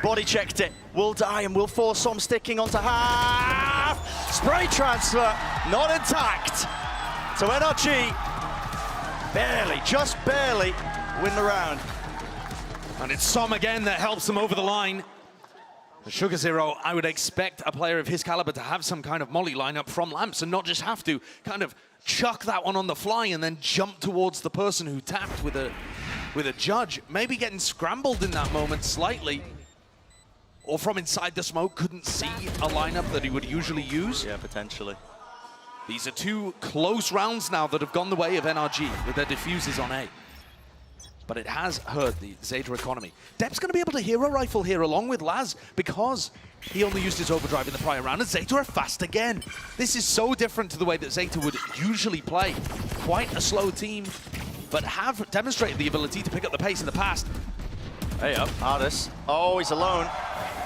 Body checked it. Will die and will force some sticking onto half. Spray transfer. Not intact. So NRG barely, just barely win the round. And it's Som again that helps them over the line. The Sugar Zero, I would expect a player of his caliber to have some kind of molly lineup from Lamps and not just have to kind of chuck that one on the fly and then jump towards the person who tapped with a judge. Maybe getting scrambled in that moment slightly. Or from inside the smoke, couldn't see a lineup that he would usually use. Yeah, potentially. These are two close rounds now that have gone the way of NRG with their diffuses on A. But it has hurt the ZETA economy. Depp's going to be able to hero rifle here along with Laz because he only used his overdrive in the prior round, and ZETA are fast again. This is so different to the way that ZETA would usually play. Quite a slow team, but have demonstrated the ability to pick up the pace in the past. Hey up, Ardis. Oh, he's alone.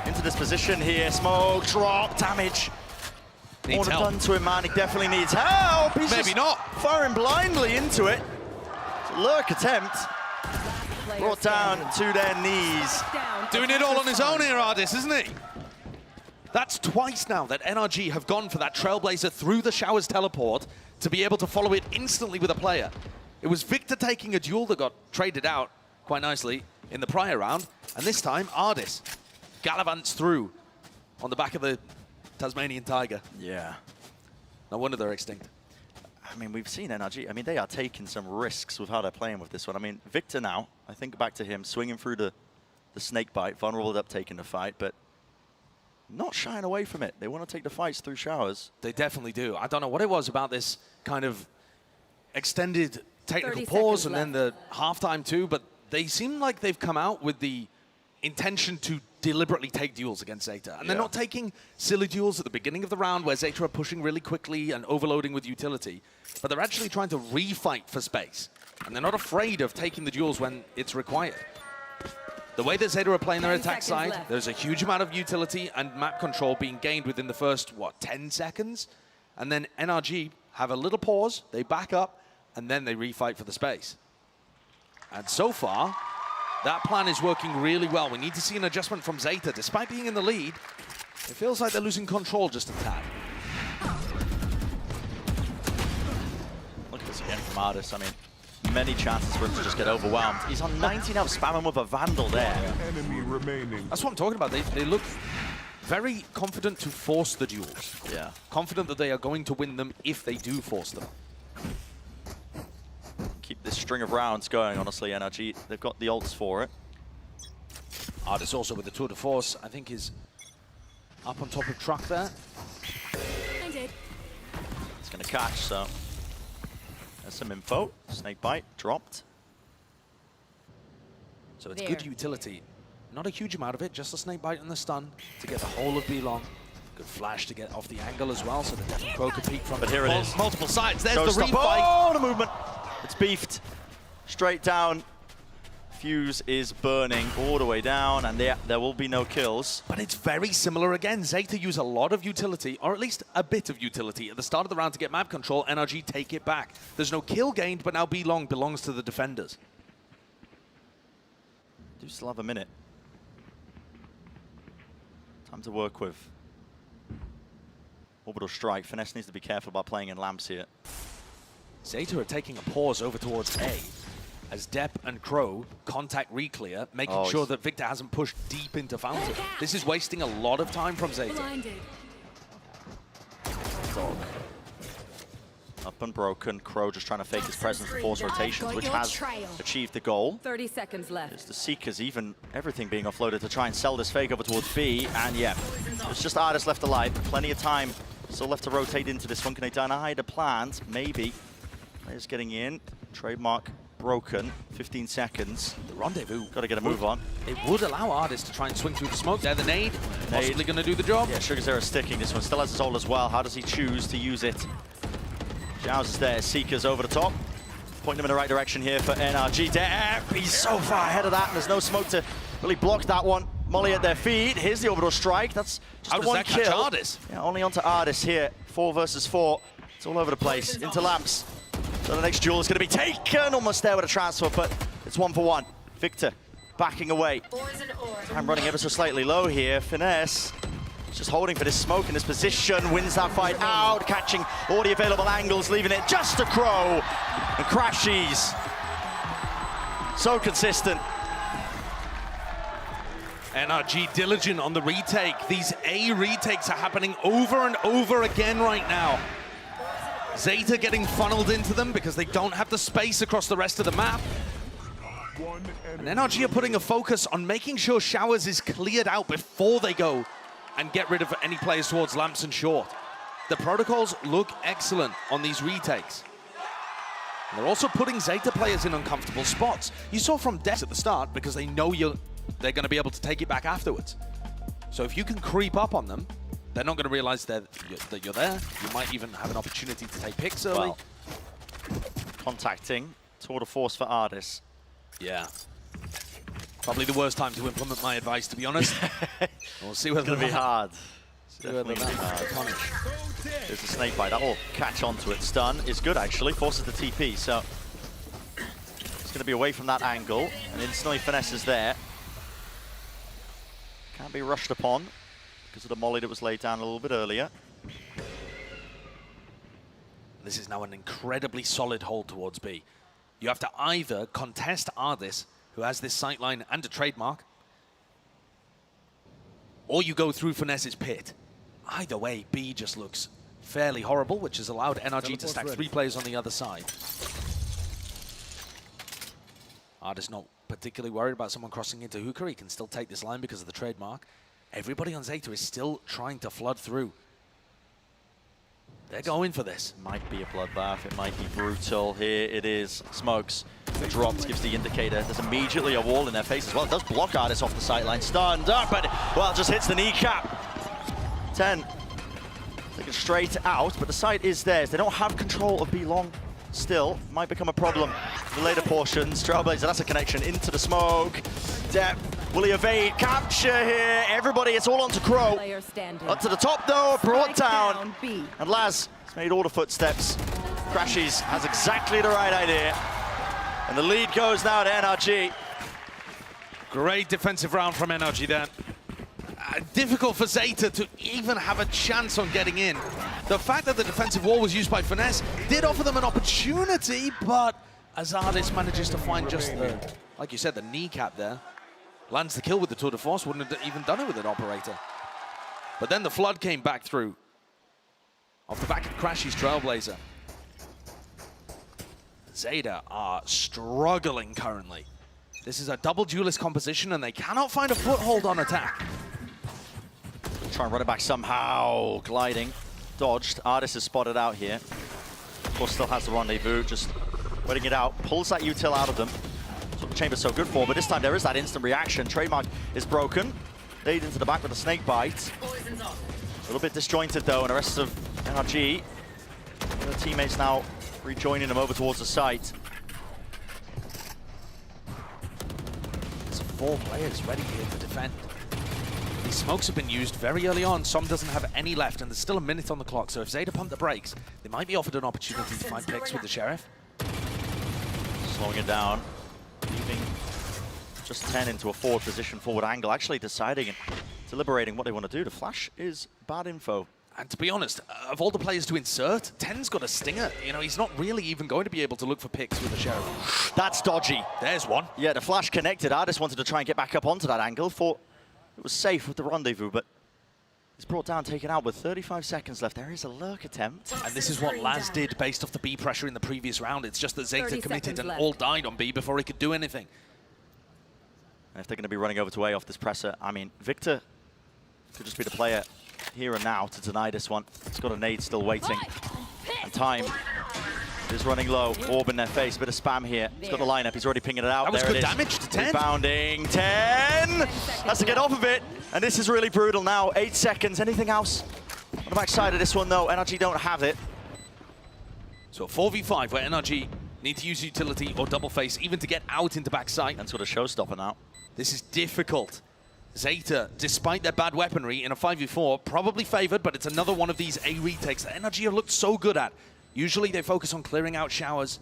Into this position here. Smoke, drop, damage. Needs More help. done to him, man. He definitely needs help. He's Maybe just not. firing blindly into it. It's a lurk attempt. Brought down to their knees. Doing it all on his own here, Ardis, isn't he? That's twice now that NRG have gone for that Trailblazer through the Showers teleport to be able to follow it instantly with a player. It was Victor taking a duel that got traded out quite nicely in the prior round, and this time Ardis gallivants through on the back of the Tasmanian Tiger. Yeah. No wonder they're extinct. I mean, we've seen NRG. I mean, they are taking some risks with how they're playing with this one. I mean, Victor now, I think back to him, swinging through the snake bite, vulnerable up taking the fight, but not shying away from it. They want to take the fights through Showers. They definitely do. I don't know what it was about this kind of extended technical pause and then the halftime too, but they seem like they've come out with the intention to deliberately take duels against ZETA. And they're not taking silly duels at the beginning of the round where ZETA are pushing really quickly and overloading with utility, but they're actually trying to refight for space. And they're not afraid of taking the duels when it's required. The way that ZETA are playing their attack side, there's a huge amount of utility and map control being gained within the first, 10 seconds? And then NRG have a little pause, they back up, and then they refight for the space. And so far, that plan is working really well. We need to see an adjustment from ZETA. Despite being in the lead, it feels like they're losing control just a tad. Look at this again from Ardis. I mean, many chances for him to just get overwhelmed. He's on 19 health, spamming with a Vandal there. Enemy remaining. That's what I'm talking about. They look very confident to force the duels. Yeah. Confident that they are going to win them if they do force them. Keep this string of rounds going, honestly, NRG. They've got the ults for it. Ardis also with the tour de force, I think is up on top of truck there. It's going to catch, so there's some info. Snake bite dropped. So it's good utility. Not a huge amount of it, just a snake bite and the stun to get the whole of B long. Good flash to get off the angle as well, so the Death and Crow can peek from But here it is. multiple sides. There's Goes the stop. refight. Oh, the movement. It's beefed. Straight down. Fuse is burning all the way down, and there will be no kills. But it's very similar again. ZETA use a lot of utility, or at least a bit of utility, at the start of the round to get map control. NRG take it back. There's no kill gained, but now B long belongs to the defenders. Do still have a minute. Time to work with. Orbital strike. Finesse needs to be careful about playing in lamps here. ZETA are taking a pause over towards A as Depp and Crow contact reclear, making sure that Victor hasn't pushed deep into Fountain. This is wasting a lot of time from ZETA. Dog. Up and broken. Crow just trying to fake his presence and force rotations, which has achieved the goal. 30 seconds left. There's the Seekers, even everything being offloaded to try and sell this fake over towards B. And yeah, it's just Ardis left alive. Plenty of time still left to rotate into this one. Can they deny the plans? Maybe. Players getting in. Trademark broken. 15 seconds. The rendezvous. Got to get a move on. It would allow Ardis to try and swing through the smoke there. The nade, possibly going to do the job. Yeah, Sugar Zero sticking. This one still has his ult as well. How does he choose to use it? Jows is there. Seekers over the top. Pointing him in the right direction here for NRG. He's so far ahead of that, and there's no smoke to really block that one. Molly at their feet. Here's the orbital strike. That's just How the does one that catch kill. Ardis? Yeah, only onto Ardis here. 4 versus 4. It's all over the place. Into Lamps. So the next duel is going to be taken. Almost there with a transfer, but it's 1 for 1. Victor backing away. I'm running ever so slightly low here. Finesse just holding for this smoke in this position. Wins that fight out. Catching all the available angles. Leaving it just to Crow. And Crashies. So consistent. NRG diligent on the retake. These A retakes are happening over and over again right now. ZETA getting funneled into them because they don't have the space across the rest of the map. And NRG are putting a focus on making sure Showers is cleared out before they go and get rid of any players towards Lamps and Short. The protocols look excellent on these retakes. And they're also putting ZETA players in uncomfortable spots. You saw from Dex at the start because they know they're going to be able to take it back afterwards. So if you can creep up on them, they're not going to realize that you're there. You might even have an opportunity to take picks early. Well, contacting tour de force for Ardis. Yeah. Probably the worst time to implement my advice, to be honest. We'll see whether It's going to be hard. Definitely to punish. There's the snake bite. That will catch onto it. Stun is good, actually. Forces the TP, so it's going to be away from that angle. And instantly Finesse is there. Can't be rushed upon because of the molly that was laid down a little bit earlier. This is now an incredibly solid hold towards B. You have to either contest Ardis, who has this sightline and a trademark, or you go through Finesse's pit. Either way, B just looks fairly horrible, which has allowed NRG to stack 3 players on the other side. Ardis not particularly worried about someone crossing into Hookah. He can still take this line because of the trademark. Everybody on ZETA is still trying to flood through. They're going for this. Might be a bloodbath. It might be brutal. Here it is. Smokes. The drops gives the indicator. There's immediately a wall in their face as well. It does block Ardis off the sideline. Stunned up, but well, just hits the kneecap. 10. Taken straight out, but the site is theirs. They don't have control of B long. Still, might become a problem. The later portions. Trailblazer, that's a connection into the smoke. Depp, will he evade? Capture here. Everybody, it's all onto Crow. Up to the top though, brought down. And Laz has made all the footsteps. Crashies has exactly the right idea. And the lead goes now to NRG. Great defensive round from NRG there. Difficult for ZETA to even have a chance on getting in. The fact that the defensive wall was used by Finesse did offer them an opportunity, but as Ardis manages to find just the, like you said, the kneecap there, lands the kill with the tour de force, wouldn't have even done it with an operator. But then the flood came back through off the back of Crashy's Trailblazer. ZETA are struggling currently. This is a double duelist composition and they cannot find a foothold on attack. Try and run it back somehow. Gliding. Dodged. Ardis is spotted out here. Of course, still has the rendezvous. Just waiting it out. Pulls that util out of them. That's what the chamber's so good for. But this time there is that instant reaction. Trademark is broken. Laid into the back with a snake bite. A little bit disjointed though. And the rest of NRG. Their teammates now rejoining them over towards the site. There's 4 players ready here to defend. These smokes have been used very early on. Som doesn't have any left, and there's still a minute on the clock. So if ZETA pump the brakes, they might be offered an opportunity to find picks with the Sheriff. Slowing it down. Leaving just 10 into a forward position, forward angle. Actually deciding and deliberating what they want to do. The flash is bad info. And to be honest, of all the players to insert, 10's got a stinger. You know, he's not really even going to be able to look for picks with the Sheriff. That's dodgy. There's one. Yeah, the flash connected. Ardis wanted to try and get back up onto that angle. Thought it was safe with the rendezvous, but it's brought down, taken out with 35 seconds left. There is a lurk attempt. And this is what Laz did based off the B pressure in the previous round. It's just that ZETA committed and all died on B before he could do anything. And if they're going to be running over to A off this presser, I mean, Victor could just be the player here and now to deny this one. He's got a nade still waiting. And time is running low. Orb in their face, bit of spam here. He's got the lineup, he's already pinging it out. That was there good it is. damage to 10. Rebounding, 10! Has to get off of it. And this is really brutal now. 8 seconds, anything else? On the backside of this one though, NRG don't have it. So a 4v5 where NRG need to use utility or double face even to get out into backside. That's sort of showstopper now. This is difficult. ZETA, despite their bad weaponry in a 5v4, probably favored, but it's another one of these A retakes that NRG have looked so good at. Usually they focus on clearing out showers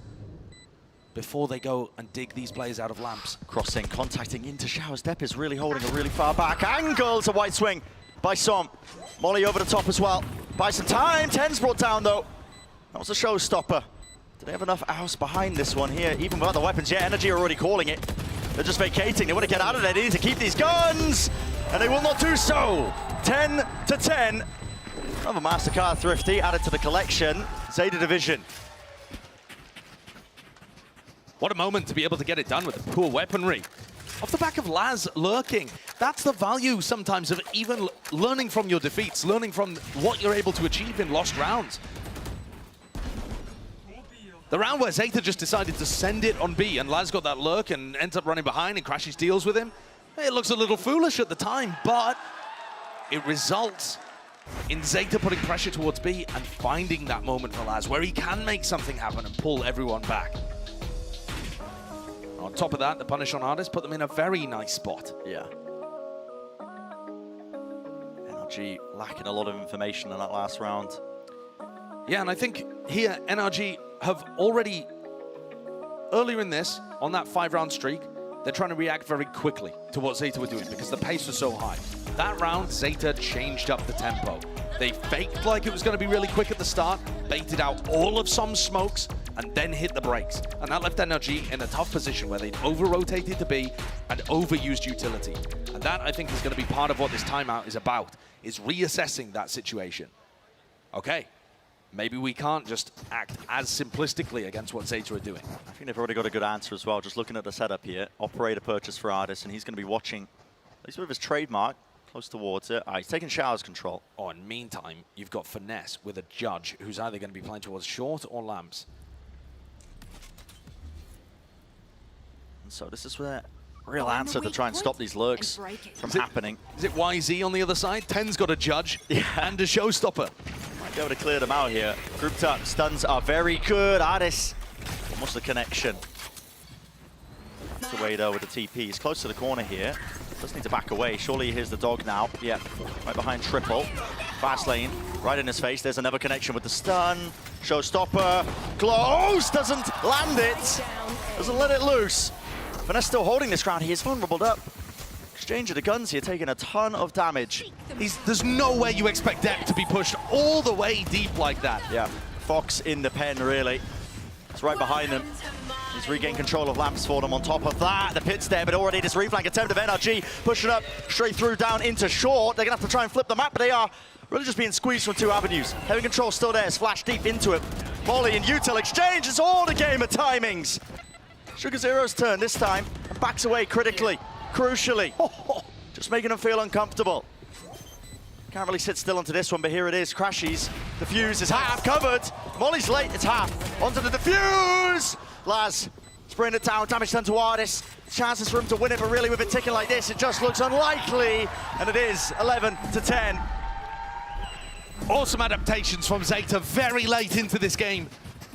before they go and dig these players out of lamps. Crossing, contacting into showers. Depp is really holding a really far back angle. It's a white swing by Som. Molly over the top as well. Buy some time. 10's brought down though. That was a showstopper. Do they have enough house behind this one here? Even without the weapons, yeah, NRG are already calling it. They're just vacating. They want to get out of there. They need to keep these guns, and they will not do so. 10 to 10. Another MasterCard Thrifty added to the collection. ZETA Division. What a moment to be able to get it done with the poor weaponry. Off the back of Laz lurking, that's the value sometimes of even learning from your defeats, learning from what you're able to achieve in lost rounds. The round where ZETA just decided to send it on B and Laz got that lurk and ends up running behind and Crashes deals with him. It looks a little foolish at the time, but it results in ZETA putting pressure towards B and finding that moment for Laz where he can make something happen and pull everyone back. On top of that, the punish on Artist put them in a very nice spot. Yeah. NRG lacking a lot of information in that last round. Yeah, and I think here NRG have already, earlier in this, on that 5-round streak, they're trying to react very quickly to what ZETA were doing because the pace was so high. That round, ZETA changed up the tempo. They faked like it was going to be really quick at the start, baited out all of some smokes, and then hit the brakes. And that left NRG in a tough position where they'd over-rotated to B and overused utility. And that, I think, is going to be part of what this timeout is about, is reassessing that situation. Okay. Maybe we can't just act as simplistically against what ZETA are doing. I think they've already got a good answer as well. Just looking at the setup here, operator purchase for Artist, and he's going to be watching, at least with his trademark, close towards it. He's taking showers control. Oh, and meantime, you've got Finesse with a Judge who's either going to be playing towards short or lamps. And so this is where real answer to try and stop these lurks from happening. Is it YZ on the other side? 10's got a Judge and a Showstopper. Might be able to clear them out here. Grouped up, stuns are very good. Artist, almost the connection. Away though with the TP. He's close to the corner here. Does need to back away. Surely he hears the dog now. Yeah, right behind Triple. Fast lane, right in his face. There's another connection with the stun. Showstopper, close, doesn't land it. Doesn't let it loose. Finesse still holding this ground. He is vulnerable up. Exchange of the guns here, taking a ton of damage. There's no way you expect Depp to be pushed all the way deep like that. Yeah, Fox in the pen, really. It's right behind them. He's regained control of lamps for them. On top of that, the pit's there, but already this reflank attempt of NRG pushing up straight through down into short. They're gonna have to try and flip the map, but they are really just being squeezed from two avenues. Heavy control still there, splash deep into it. Molly and Util exchange, it's all a game of timings. Sugar Zero's turn this time, backs away critically, crucially. Just making them feel uncomfortable. Can't really sit still onto this one, but here it is, Crashies. The fuse is half covered. Molly's late, it's half. Onto the defuse! Laz, spraying it down, damage done to Artist. Chances for him to win it, but really with it ticking like this, it just looks unlikely. And it is 11 to 10. Awesome adaptations from ZETA very late into this game.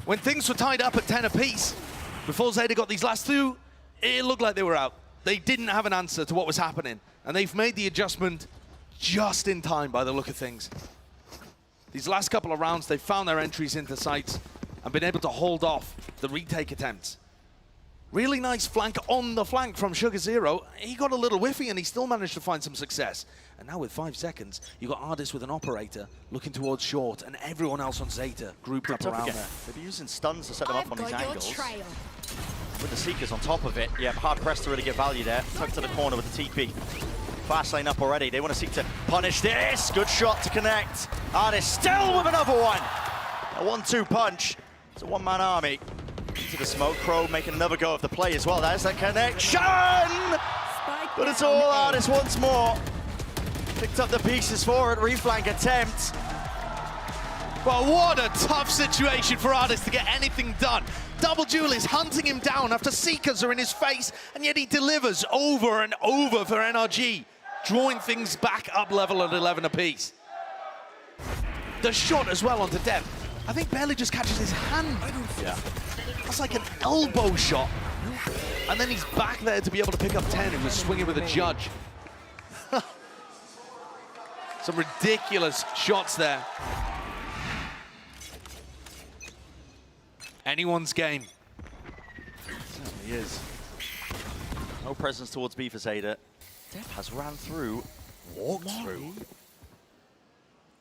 When things were tied up at 10 apiece, before ZETA got these last two, it looked like they were out. They didn't have an answer to what was happening, and they've made the adjustment just in time by the look of things. These last couple of rounds, they've found their entries into sites and been able to hold off the retake attempts. Really nice flank on the flank from Sugar Zero. He got a little whiffy and he still managed to find some success. And now with 5 seconds, you've got Artist with an operator looking towards short and everyone else on ZETA grouped up around there. They'll be using stuns to set them up on these angles. With the Seekers on top of it. Yeah, hard pressed to really get value there. Tucked to the corner with the TP. Fast lane up already. They want to seek to punish this. Good shot to connect. Artist still with another one. A 1-2 punch. It's a one-man army. Into the smoke. Crow making another go of the play as well. There's that connection! But it's all Artist once more. Picked up the pieces for it. Reflank attempt. Well, what a tough situation for Artist to get anything done. Double Jewel is hunting him down after Seekers are in his face, and yet he delivers over and over for NRG, drawing things back up level at 11 apiece. The shot as well onto Dev, I think barely just catches his hand. Yeah. That's like an elbow shot. And then he's back there to be able to pick up 10, who was swinging with a Judge. Some ridiculous shots there. Anyone's game. He is. No presence towards B for ZETA. Depp has ran through. Walked through.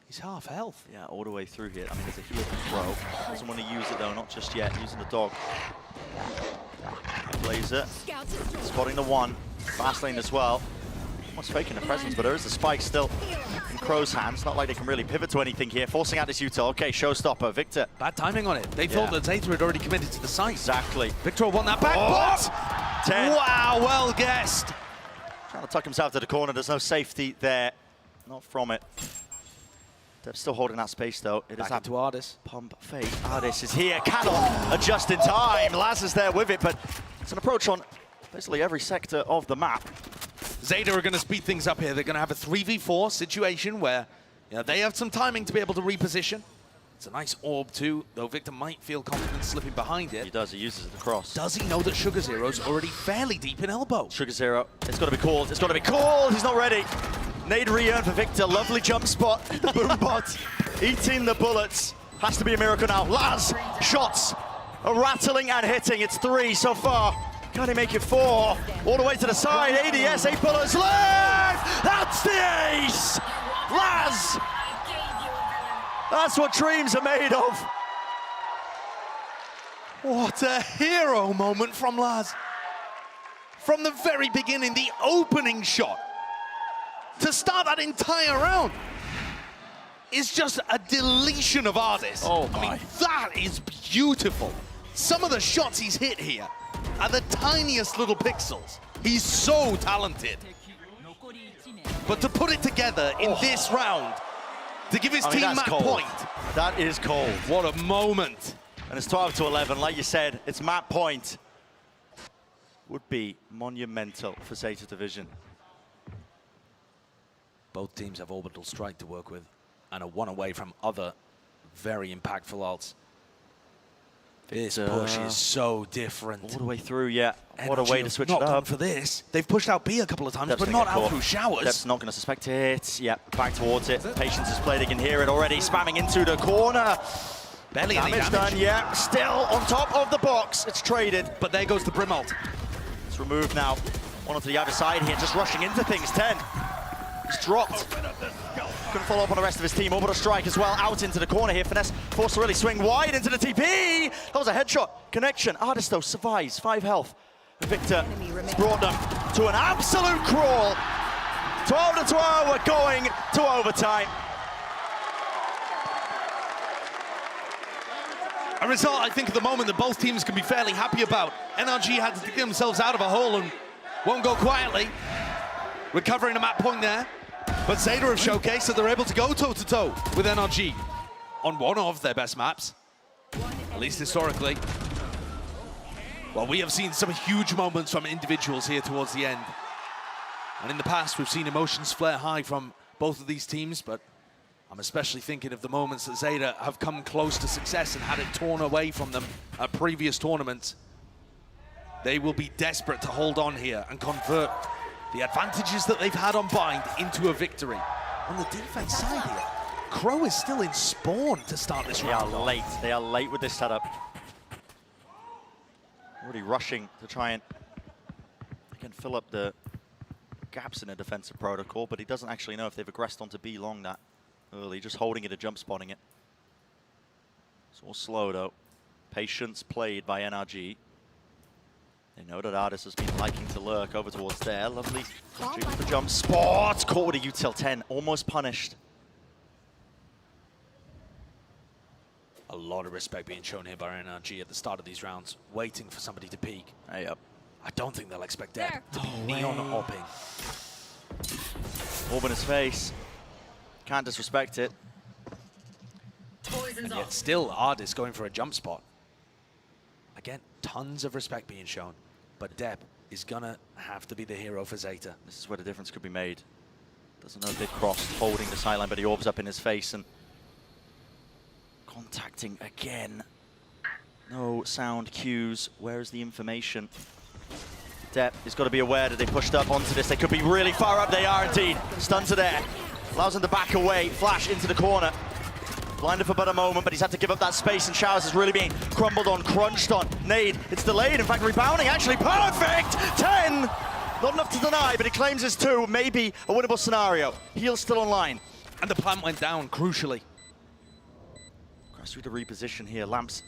He's half health. Yeah, all the way through here. I mean, there's a heal to throw. Doesn't want to use it though, not just yet. Using the dog. Blazer. Spotting the one. Fast lane as well. Almost faking the presence, but there is a spike still in Crow's hands. Not like they can really pivot to anything here. Forcing out this util. Okay, showstopper. Victor. Bad timing on it. They thought that ZETA had already committed to the site. Exactly. Victor won that back, but 10. wow, well guessed. Trying to tuck himself to the corner. There's no safety there. Not from it. They're still holding that space though. It is Back that to Ardis. pump fake. Ardis is here. Cannot adjust in time. Laz is there with it, but it's an approach on basically every sector of the map. ZETA are going to speed things up here. They're going to have a 3v4 situation where they have some timing to be able to reposition. It's a nice orb too, though Victor might feel confident slipping behind it. He does. He uses it across. Does he know that Sugar Zero's already fairly deep in elbow? Sugar Zero. It's got to be called. It's got to be called. He's not ready. Nade re-earn for Victor. Lovely jump spot. The boom bot eating the bullets. Has to be a miracle now. Laz, shots are rattling and hitting. It's 3 so far. Can he make it 4? All the way to the side. ADS, 8 bullets left. That's the ace. Laz. That's what dreams are made of. What a hero moment from Laz. From the very beginning, the opening shot to start that entire round is just a deletion of Ardis. Oh my. I mean, that is beautiful. Some of the shots he's hit here are the tiniest little pixels. He's so talented. But to put it together in this round, to give his team that point. That is cold. What a moment. And it's 12 to 11. Like you said, it's map point. Would be monumental for ZETA Division. Both teams have orbital strike to work with and are one away from other very impactful ults. This push is so different. All the way through, yeah. What a NRG way to switch it not up. gone for this. They've pushed out B a couple of times, Depp's but gonna not get out caught. through showers. Depp's not going to suspect it. Yeah, back towards it. Patience is played. He can hear it already. Spamming into the corner. Barely any damage. Done, yeah. Still on top of the box. It's traded. But there goes the Brim ult. It's removed now. One onto the other side here, just rushing into things. 10. He's dropped. Couldn't follow up on the rest of his team. Orbital strike as well. Out into the corner here. Finesse forced to really swing wide into the TP. That was a headshot. Connection. Ardis though survives. 5 health. And Victor has brought them to an absolute crawl. 12 to 12. We're going to overtime. A result, I think, at the moment that both teams can be fairly happy about. NRG had to dig themselves out of a hole and won't go quietly. Recovering a map point there. But ZETA have showcased that they're able to go toe-to-toe with NRG on one of their best maps, at least historically. Well, we have seen some huge moments from individuals here towards the end. And in the past, we've seen emotions flare high from both of these teams, but I'm especially thinking of the moments that ZETA have come close to success and had it torn away from them at previous tournaments. They will be desperate to hold on here and convert the advantages that they've had on Bind into a victory. On the defense side here, Crow is still in spawn to start this round. They are late. They are late with this setup. Already rushing to try and again fill up the gaps in a defensive protocol, but he doesn't actually know if they've aggressed onto B long that early, just holding it and jump spotting it. It's all slow though. Patience played by NRG. They know that Ardis has been liking to lurk over towards there. Lovely the jump spot. Caught with a util 10, almost punished. A lot of respect being shown here by NRG at the start of these rounds, waiting for somebody to peek. Hey up. I don't think they'll expect that to be neon opping. Orb in his face. Can't disrespect it. And yet still Ardis going for a jump spot. Again, tons of respect being shown. But Depp is gonna have to be the hero for ZETA. This is where the difference could be made. Doesn't know if they've crossed, holding the sideline, but he orbs up in his face and contacting again. No sound cues. Where is the information? Depp has got to be aware that they pushed up onto this. They could be really far up. They are indeed. Stuns are there. Allows him to back away. Flash into the corner. Blinded for but a moment, but he's had to give up that space, and Showers is really being crumbled on, crunched on. Nade, it's delayed. In fact, rebounding actually perfect. 10. Not enough to deny, but he claims his 2. Maybe a winnable scenario. Heel's still online. And the plant went down, crucially. Cross through the reposition here. Lamps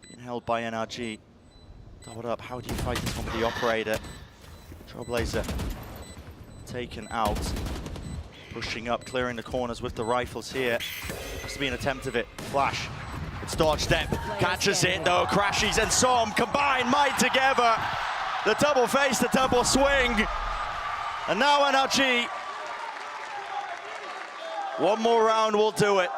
being held by NRG. Doubled up. How do you fight this one with the operator? Trailblazer taken out. Pushing up, clearing the corners with the rifles here. Has to be an attempt of it. Flash. It's dodge step. Catches it though. Crashies and Som combine might together. The double face, the double swing. And now NRG. One more round will do it.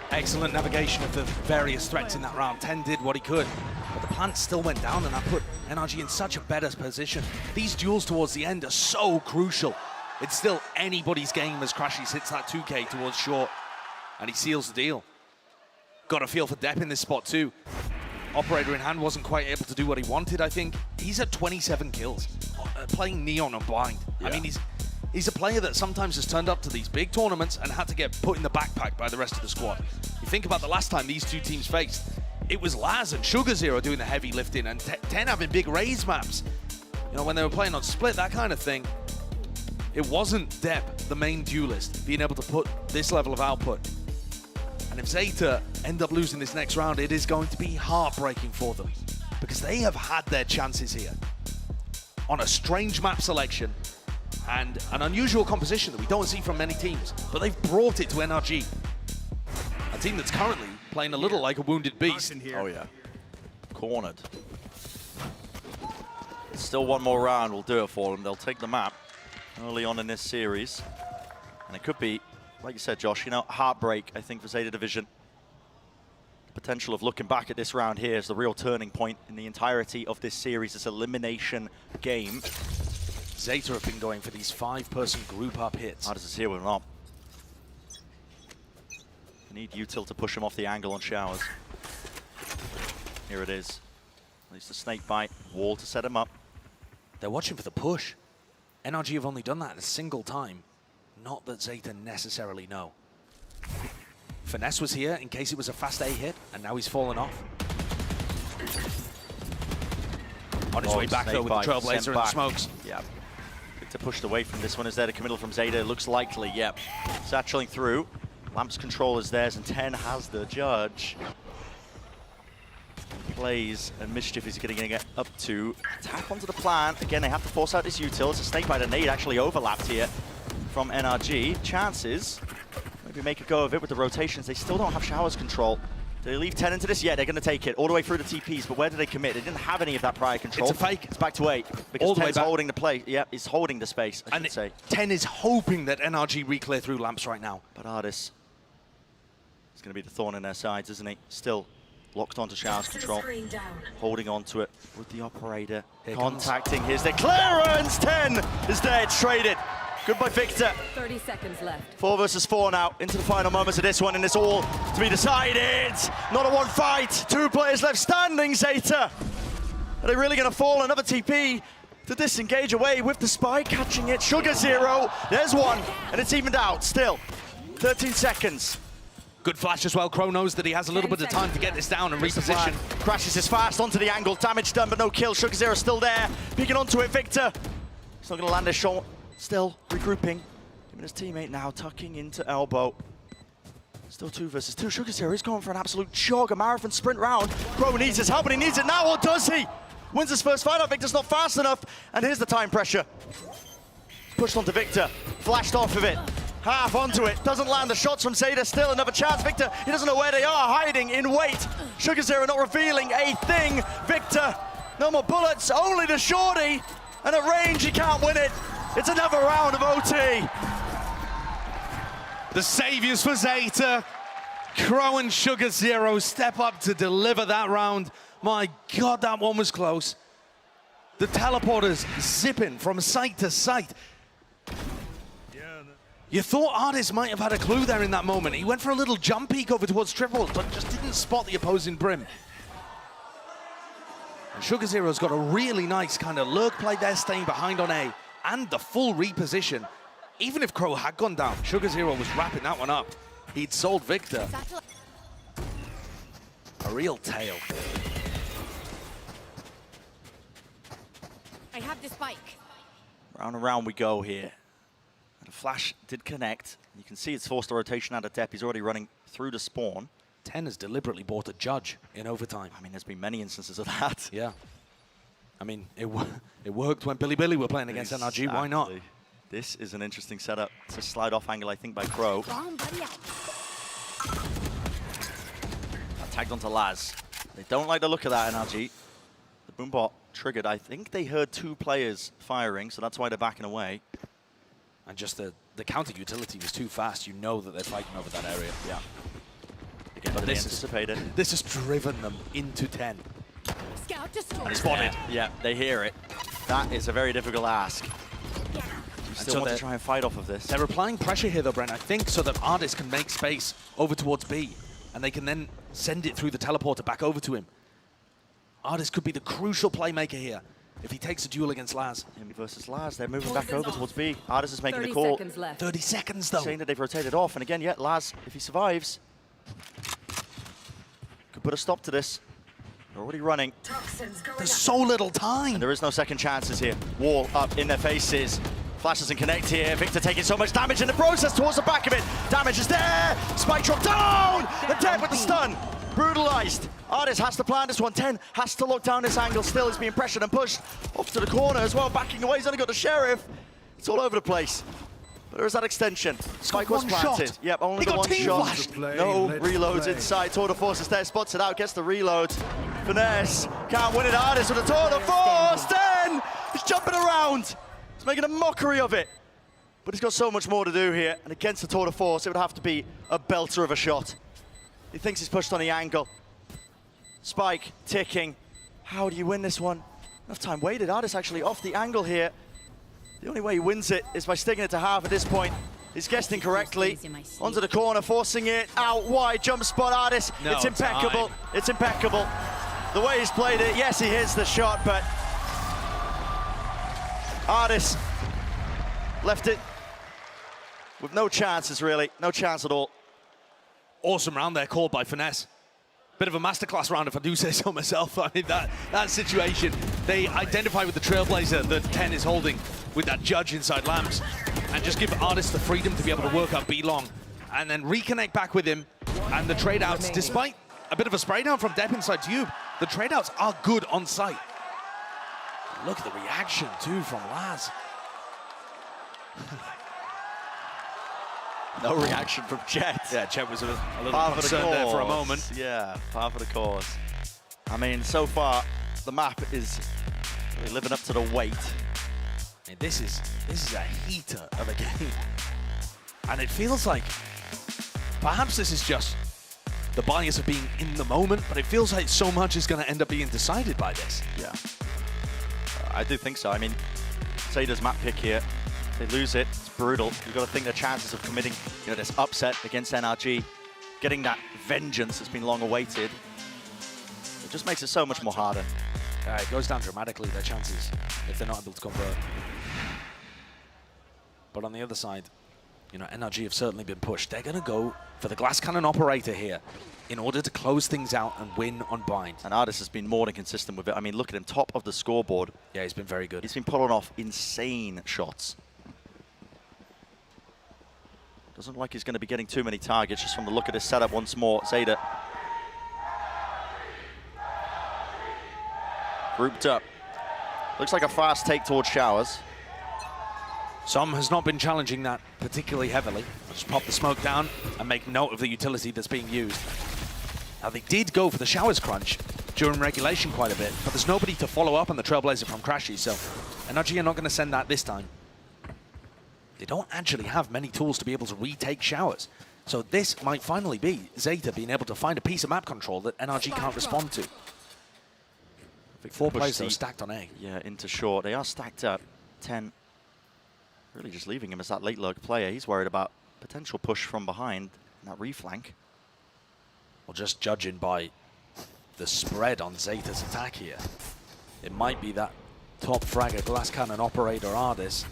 Excellent navigation of the various threats in that round. 10 did what he could, but the plant still went down, and that put NRG in such a better position. These duels towards the end are so crucial. It's still anybody's game as Crashies hits that 2K towards short, and he seals the deal. Got a feel for Depp in this spot too. Operator in hand wasn't quite able to do what he wanted, I think. He's at 27 kills, playing Neon on blind. Yeah. I mean, he's a player that sometimes has turned up to these big tournaments and had to get put in the backpack by the rest of the squad. You think about the last time these two teams faced, it was Laz and Sugar Zero doing the heavy lifting and 10 having big raise maps. You know, when they were playing on split, that kind of thing. It wasn't Depp, the main duelist, being able to put this level of output. And if ZETA end up losing this next round, it is going to be heartbreaking for them, because they have had their chances here on a strange map selection and an unusual composition that we don't see from many teams, but they've brought it to NRG, a team that's currently playing a little like a wounded beast. Oh yeah, cornered. Still one more round will do it for them. They'll take the map early on in this series, and it could be, like you said, Josh, you know, heartbreak, I think, for ZETA Division. The potential of looking back at this round here is the real turning point in the entirety of this series, this elimination game. ZETA have been going for these 5-person group up hits. How does this here with not? They need Util to push him off the angle on Showers. Here it is. At least the snake bite, wall to set him up. They're watching for the push. NRG have only done that a single time. Not that ZETA necessarily know. Finesse was here in case it was a fast A hit, and now he's fallen off. On his way back though with the Trailblazer and the smokes. Yeah. Victor pushed away from this one. Is there the committal from ZETA? It looks likely, yep. Satcheling through. Lamp's control is theirs, and 10 has the judge. Plays and Mischief is going to get up to. Tap onto the plant. Again, they have to force out this util. It's a snake bite and nade actually overlapped here from NRG. Chances. Maybe make a go of it with the rotations. They still don't have Showers control. Do they leave 10 into this? Yeah, they're going to take it all the way through the TPs, but where do they commit? They didn't have any of that prior control. It's a fake. It's back to 8. Because all the way 10's back. holding the play. Yeah, he's holding the space, I should say. 10 is hoping that NRG re-clear through Lamps right now. But Ardis is going to be the thorn in their sides, isn't he? Still locked onto Showers control. Holding onto it with the operator. Here contacting his clearance. 10 is there. It's traded. Goodbye, Victor. 30 seconds left. 4 versus 4 now, into the final moments of this one, and it's all to be decided. Not a one fight, 2 players left standing, ZETA. Are they really going to fall? Another TP to disengage away with the spike, catching it. Sugar Zero, there's one, and it's evened out still. 13 seconds. Good flash as well. Crow knows that he has a little bit of time to get this down and reposition. Crashes is fast onto the angle, damage done, but no kill. Sugar Zero still there, peeking onto it, Victor. He's not going to land a shot. Still regrouping. Him and his teammate now tucking into elbow. Still 2 versus 2. Sugar Zero is going for an absolute jog, a marathon sprint round. Crow needs his help, and he needs it now, or does he? Wins his first fight out. Victor's not fast enough, and here's the time pressure. Pushed onto Victor, flashed off of it. Half onto it, doesn't land the shots from ZETA. Still another chance. Victor, he doesn't know where they are, hiding in wait. Sugar Zero not revealing a thing. Victor, no more bullets, only the shorty, and at range he can't win it. It's another round of OT. The saviors for ZETA. Crow and Sugar Zero step up to deliver that round. My God, that one was close. The teleporters zipping from site to site. You thought Ardis might have had a clue there in that moment. He went for a little jump peek over towards triples, but just didn't spot the opposing brim. And Sugar Zero's got a really nice kind of lurk play there, staying behind on A, and the full reposition. Even if Crow had gone down, Sugar Zero was wrapping that one up. He'd sold Victor. A real tail. I have the spike. Round and round we go here. And a flash did connect. You can see it's forced a rotation out of depth. He's already running through the spawn. 10 has deliberately bought a judge in overtime. I mean, there's been many instances of that. Yeah. I mean, it worked when Billy were playing against NRG. Why not? This is an interesting setup. It's a slide-off angle, I think, by Crow. Tagged onto Laz. They don't like the look of that, NRG. The boombot triggered. I think they heard 2 players firing, so that's why they're backing away. And just the counter utility was too fast. You know that they're fighting over that area. Yeah. Again, But this anticipated. This has driven them into 10. Scout destroyed. Spotted. Yeah, they hear it. That is a very difficult ask. You still so want to they're- try and fight off of this. They're applying pressure here, though, Brent, I think, so that Artist can make space over towards B, and they can then send it through the teleporter back over to him. Artist could be the crucial playmaker here if he takes a duel against Laz. Him versus Laz, they're moving back over towards B. Artis is making the 30 call, seconds left. 30 seconds, though. saying that they've rotated off. And again, yeah, Laz, if he survives, could put a stop to this. They're already running. There's so little time. There is no second chances here. Wall up in their faces. Flash doesn't connect here. Victor taking so much damage in the process towards the back of it. Damage is there. Spike drop down. The dead with the stun. Brutalized. Artist has to plan this one. 10 has to lock down this angle. Still is being pressured and pushed off to the corner as well. Backing away. He's only got the Sheriff. It's all over the place. But there is that extension. Spike was one planted. shot. Yep, only He the got one team shot. flashed. No reloads inside. Tour de Force is there. Spots it out. Gets the reload. Finesse. Can't win it. Artist with a Tour de Force. 10. He's jumping around. He's making a mockery of it. But he's got so much more to do here. And against the Tour de Force, it would have to be a belter of a shot. He thinks he's pushed on the angle. Spike ticking. How do you win this one? Enough time waited. Artist actually off the angle here. The only way he wins it is by sticking it to half at this point. He's guessed incorrectly. Onto the corner, forcing it out wide. Jump spot, Artist. No it's impeccable. time. It's impeccable. The way he's played it, yes, he hits the shot, but Artist left it with no chances, really. No chance at all. Awesome round there called by Finesse. Bit of a masterclass round, if I do say so myself. I mean, that situation, they identify with the Trailblazer that 10 is holding with that judge inside Lamps, and just give Artist the freedom to be able to work up B long, and then reconnect back with him. And the trade-outs, despite a bit of a spray down from Depp inside Tube, the trade-outs are good on site. Look at the reaction, too, from Laz. No reaction from Jet. Yeah, Chet was a little Par for the concerned there for a course. moment. Yeah, par for the course. I mean, so far, the map is really living up to the weight. I mean, this is a heater of a game. And it feels like perhaps this is just the bias of being in the moment, but it feels like so much is going to end up being decided by this. Yeah. I do think so. I mean, ZETA's map pick here. They lose it. It's brutal. You've got to think the chances of committing, this upset against NRG, getting that vengeance that's been long awaited, it just makes it so much more harder. It goes down dramatically, their chances, if they're not able to convert. But on the other side, NRG have certainly been pushed. They're going to go for the glass cannon operator here in order to close things out and win on bind. And Artist has been more than consistent with it. I mean, look at him, top of the scoreboard. Yeah, he's been very good. He's been pulling off insane shots. Doesn't look like he's going to be getting too many targets just from the look of this setup once more. ZETA grouped up. Looks like a fast take towards Showers. Som has not been challenging that particularly heavily. I'll just pop the smoke down and make note of the utility that's being used. Now, they did go for the Showers crunch during regulation quite a bit, but there's nobody to follow up on the Trailblazer from Crashy, so NRG are not going to send that this time. They don't actually have many tools to be able to retake Showers. So this might finally be ZETA being able to find a piece of map control that NRG can't respond to. 4 players, though, stacked on A. Yeah, into short. They are stacked up. 10 really just leaving him as that late lurk player. He's worried about potential push from behind in that reflank. Well, just judging by the spread on ZETA's attack here, it might be that top fragger, glass cannon operator Ardis,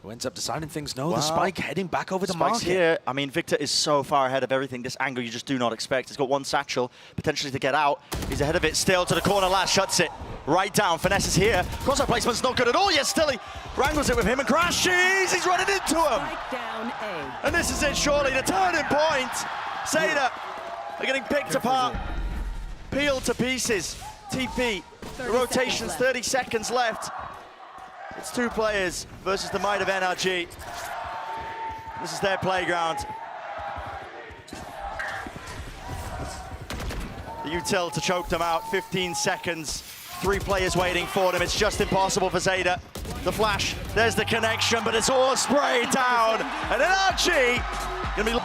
who ends up deciding things. No, the spike heading back over to Spike's market. here. I mean, Victor is so far ahead of everything. This angle you just do not expect. He's got one satchel, potentially to get out. He's ahead of it still to the corner. Last shuts it right down. Finesse is here. Crosshair placement's not good at all. Yes, still he wrangles it with him and crashes. He's running into him. Down A. And this is it, surely, the turning point. ZETA are getting picked apart, peeled to pieces. TP, the rotation's 30 seconds left. It's 2 players versus the might of NRG. This is their playground. The util to choke them out, 15 seconds. 3 players waiting for them. It's just impossible for ZETA. The flash, there's the connection, but it's all sprayed down. And NRG gonna be...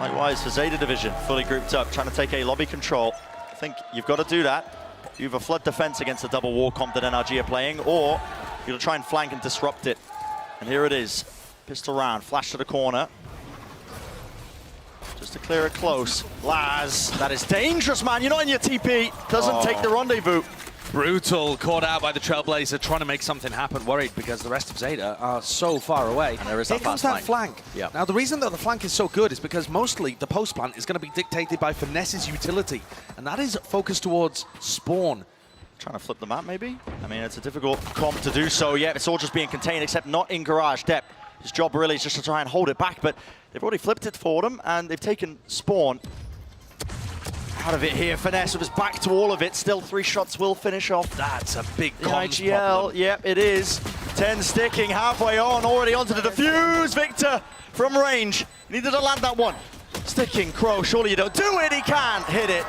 Likewise for ZETA Division, fully grouped up, trying to take a lobby control. I think you've got to do that. You either flood defense against the double war comp that NRG are playing, or you'll try and flank and disrupt it. And here it is, pistol round, flash to the corner. Just to clear it close. Laz, that is dangerous, man. You're not in your TP. Doesn't take the rendezvous. Brutal, caught out by the Trailblazer, trying to make something happen, worried because the rest of ZETA are so far away. And there is Here that comes fast that flank. Yeah. Now, the reason that the flank is so good is because mostly the post plant is going to be dictated by Finesse's utility, and that is focused towards spawn. Trying to flip the map, maybe? I mean, it's a difficult comp to do so. Yeah, it's all just being contained, except not in garage depth. His job really is just to try and hold it back, but they've already flipped it for them, and they've taken spawn out of it here. Finesse with his back to all of it. Still 3 shots will finish off. That's a big The comms IGL, problem. yep, it is. 10 sticking, halfway on, already onto the defuse. Victor from range. Needed to land that one. Sticking, Crow, surely you don't do it. He can't hit it.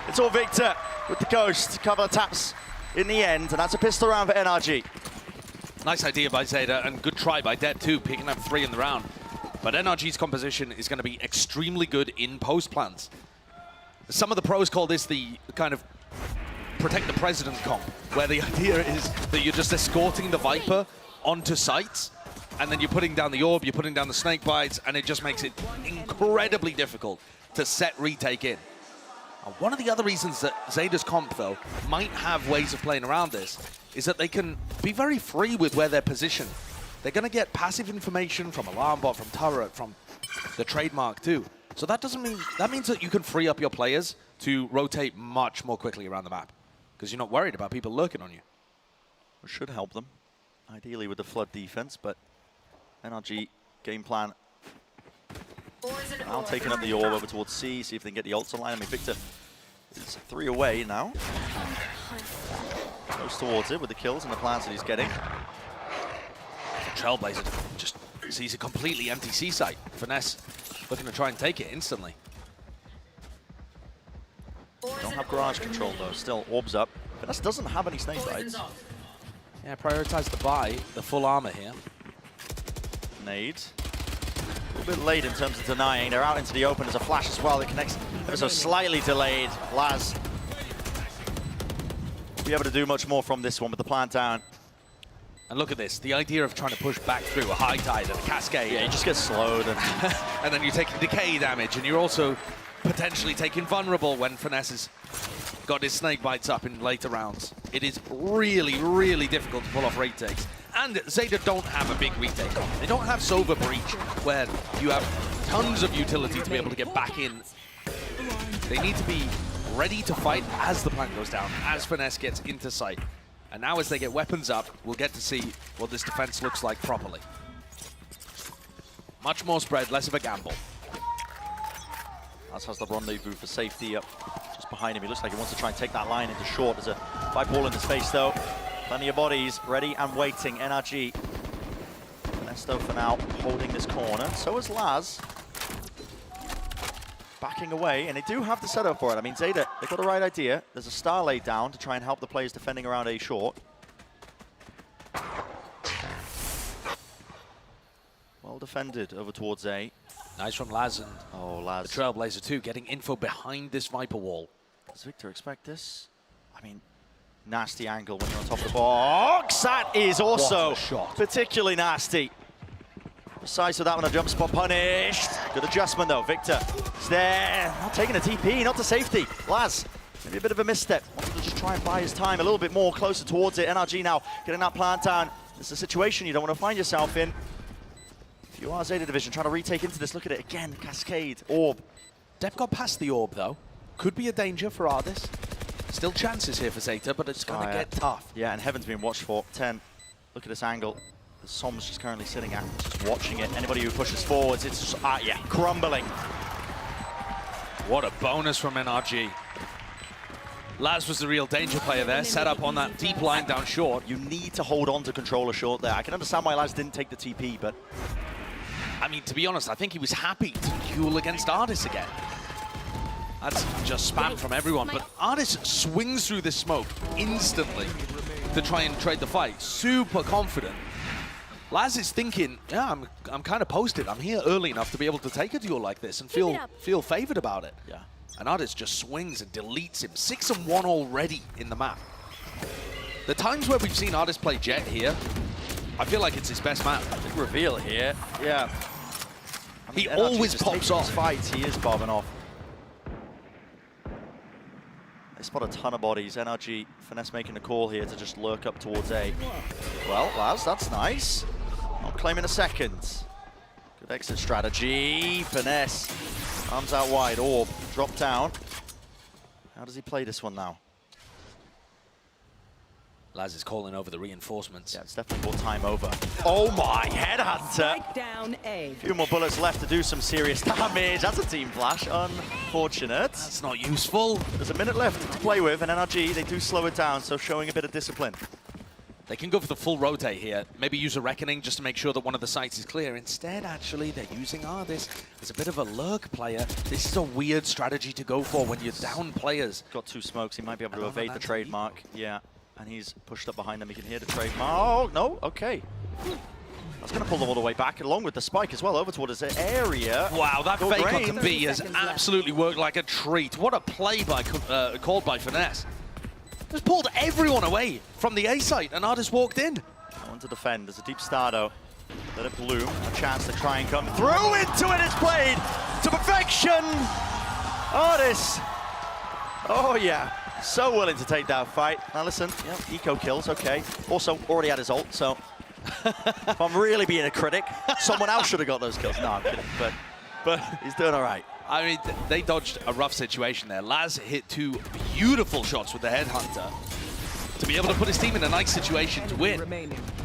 It's all Victor with the ghost. Couple of taps in the end, and that's a pistol round for NRG. Nice idea by ZETA, and good try by Det too, picking up 3 in the round. But NRG's composition is going to be extremely good in post plants. Some of the pros call this the kind of protect the president comp, where the idea is that you're just escorting the Viper onto sites, and then you're putting down the orb, you're putting down the snake bites, and it just makes it incredibly difficult to set retake in. And one of the other reasons that ZETA's comp, though, might have ways of playing around this is that they can be very free with where they're positioned. They're going to get passive information from Alarm Bot, from Turret, from the trademark too. So that means that you can free up your players to rotate much more quickly around the map, because you're not worried about people lurking on you. Which should help them, ideally with the flood defense, but NRG game plan now taking up the orb over towards C, see if they can get the ults online. I mean, Victor is 3 away now. Goes towards it with the kills and the plans that he's getting. Trailblazer just sees a completely empty C site. Finesse looking to try and take it instantly. Don't have garage control though, still orbs up. Finesse doesn't have any snake bites. Yeah, prioritize the buy, the full armor here. Nade. A little bit late in terms of denying. They're out into the open as a flash as well. It connects ever so slightly delayed. Laz be able to do much more from this one with the plant down. And look at this, the idea of trying to push back through a high tide and a cascade. Yeah, you just get slowed. And then you're taking decay damage, and you're also potentially taking vulnerable when Finesse has got his snake bites up in later rounds. It is really, really difficult to pull off retakes. And ZETA don't have a big retake. They don't have Sova Breach, where you have tons of utility to be able to get back in. They need to be ready to fight as the plant goes down, as Finesse gets into sight. And now as they get weapons up, we'll get to see what this defense looks like properly. Much more spread, less of a gamble. As has the rendezvous for safety up just behind him. He looks like he wants to try and take that line into short. There's a 5 ball in his face though. Plenty of bodies ready and waiting. NRG. Nesto for now holding this corner. So is Laz. Backing away, and they do have the setup for it. I mean, ZETA, they've got the right idea. There's a star laid down to try and help the players defending around A short. Well defended over towards A. Nice from Laz and Oh, the Laz. Trailblazer too, getting info behind this Viper wall. Does Victor expect this? I mean, nasty angle when you're on top of the box. That is also What a shot. particularly nasty. Precise with that one, a jump spot punished. Good adjustment though, Victor is there. Not taking a TP, not to safety. Laz Maybe a bit of a misstep. Wanted to just try and buy his time a little bit more, closer towards it. NRG now getting that plant down. It's a situation you don't want to find yourself in. If you are Zeta Division trying to retake into this, look at it again. Cascade, orb. Depp got past the orb, though. Could be a danger for Ardis. Still chances here for Zeta, but it's going to get tough. Yeah, and Heaven's being watched for. 10. Look at this angle. The Som's just currently sitting at, just watching it. Anybody who pushes forwards, it's just, yeah, crumbling. What a bonus from NRG. Laz was the real danger player there, set up on that deep line down short. You need to hold on to controller short there. I can understand why Laz didn't take the TP, but... I mean, to be honest, I think he was happy to duel against Ardis again. That's just spam from everyone, but Ardis swings through this smoke instantly to try and trade the fight. Super confident. Laz is thinking, yeah, I'm kind of posted. I'm here early enough to be able to take a duel like this and feel favored about it. Yeah. And Ardis just swings and deletes him. 6-1 already in the map. The times where we've seen Ardis play Jet here, I feel like it's his best map. Big reveal here. Yeah. I mean, He NRG always just pops taking off. his fights, he is bobbing off. They spot a ton of bodies. NRG, Finesse making a call here to just lurk up towards A. Well, Laz, that's nice. Not claiming a second. Good exit strategy. Finesse. Arms out wide. Orb. Drop down. How does he play this one now? Laz is calling over the reinforcements. Yeah, it's definitely more time over. Oh my, Headhunter. Down A. Few more bullets left to do some serious damage. That's a team flash. Unfortunate. That's not useful. There's a minute left to play with, and NRG, they do slow it down, so showing a bit of discipline. They can go for the full rotate here. Maybe use a Reckoning just to make sure that one of the sites is clear. Instead, actually, they're using Ardis as a bit of a lurk player. This is a weird strategy to go for when you're down players. Got 2 smokes. He might be able to And evade the that's trademark. Yeah, and he's pushed up behind them. He can hear the trademark. Oh, no, okay. That's going to pull them all the way back, along with the spike as well, over towards his area. Wow, that Good fake brain. on B has absolutely worked like a treat. What a play by called by Finesse. Just pulled everyone away from the A site, and Ardis walked in. No one to defend. There's a deep stardo. Let it bloom. A chance to try and come through into it. It's played to perfection. Ardis. Oh, yeah. So willing to take that fight. Now, listen. Yeah, eco kills. Okay. Also, already had his ult, so if I'm really being a critic, someone else should have got those kills. No, I'm kidding. But he's doing all right. I mean, they dodged a rough situation there. Laz hit 2 beautiful shots with the Headhunter to be able to put his team in a nice situation to win.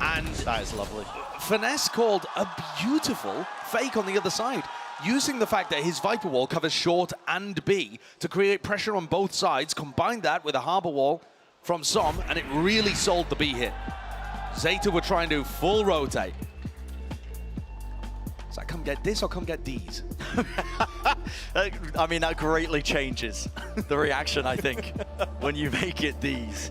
And That is lovely. Finesse called a beautiful fake on the other side, using the fact that his Viper Wall covers short and B to create pressure on both sides, combined that with a Harbor Wall from Som, and it really sold the B hit. Zeta were trying to full rotate. Is that come get this or come get D's? I mean, that greatly changes the reaction, I think, when you make it these,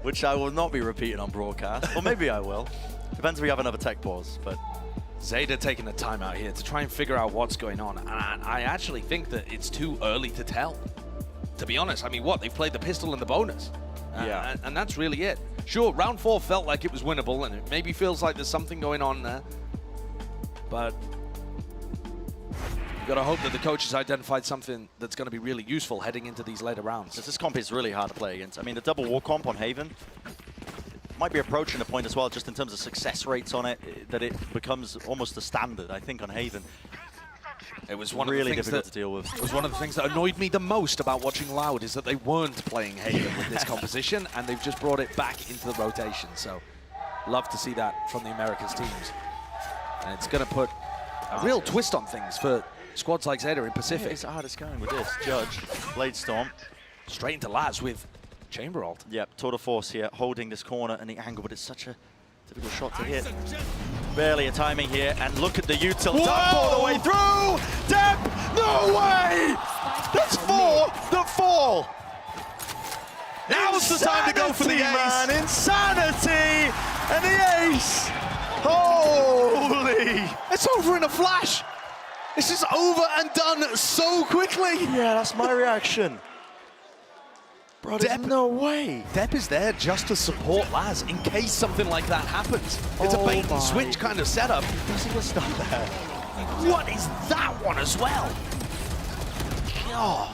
which I will not be repeating on broadcast. Or maybe I will. Depends if we have another tech pause, but... Zeta taking a time out here to try and figure out what's going on. And I actually think that it's too early to tell. To be honest, I mean, what? They've played the pistol and the bonus. Yeah. And that's really it. Sure, round 4 felt like it was winnable, and it maybe feels like there's something going on there. But you've got to hope that the coach has identified something that's going to be really useful heading into these later rounds. This comp is really hard to play against. I mean, the double war comp on Haven might be approaching a point as well, just in terms of success rates on it, that it becomes almost the standard, I think, on Haven. It was one really of the things difficult that to deal with. It was one of the things that annoyed me the most about watching Loud is that they weren't playing Haven with this composition, and they've just brought it back into the rotation. So, love to see that from the Americas teams, and it's going to put a real twist on things for squads like Zeta in Pacific. It's hardest going with this. Judge, Blade Storm. Straight into Laz with Chamber Ult. Yep, tour de force here, holding this corner and the angle, but it's such a difficult shot to hit. Barely a timing here, and look at the util dump all the way through! Depp! No way! That's 4 that fall! Now's the time to go for the ace! Man. Insanity! And the ace! Holy! It's over in a flash! This is over and done so quickly! Yeah, that's my reaction. Bro, there's no way. Depp is there just to support Laz in case something like that happens. It's a bait and switch kind of setup. Does he just stop there? What is that one as well? Oh.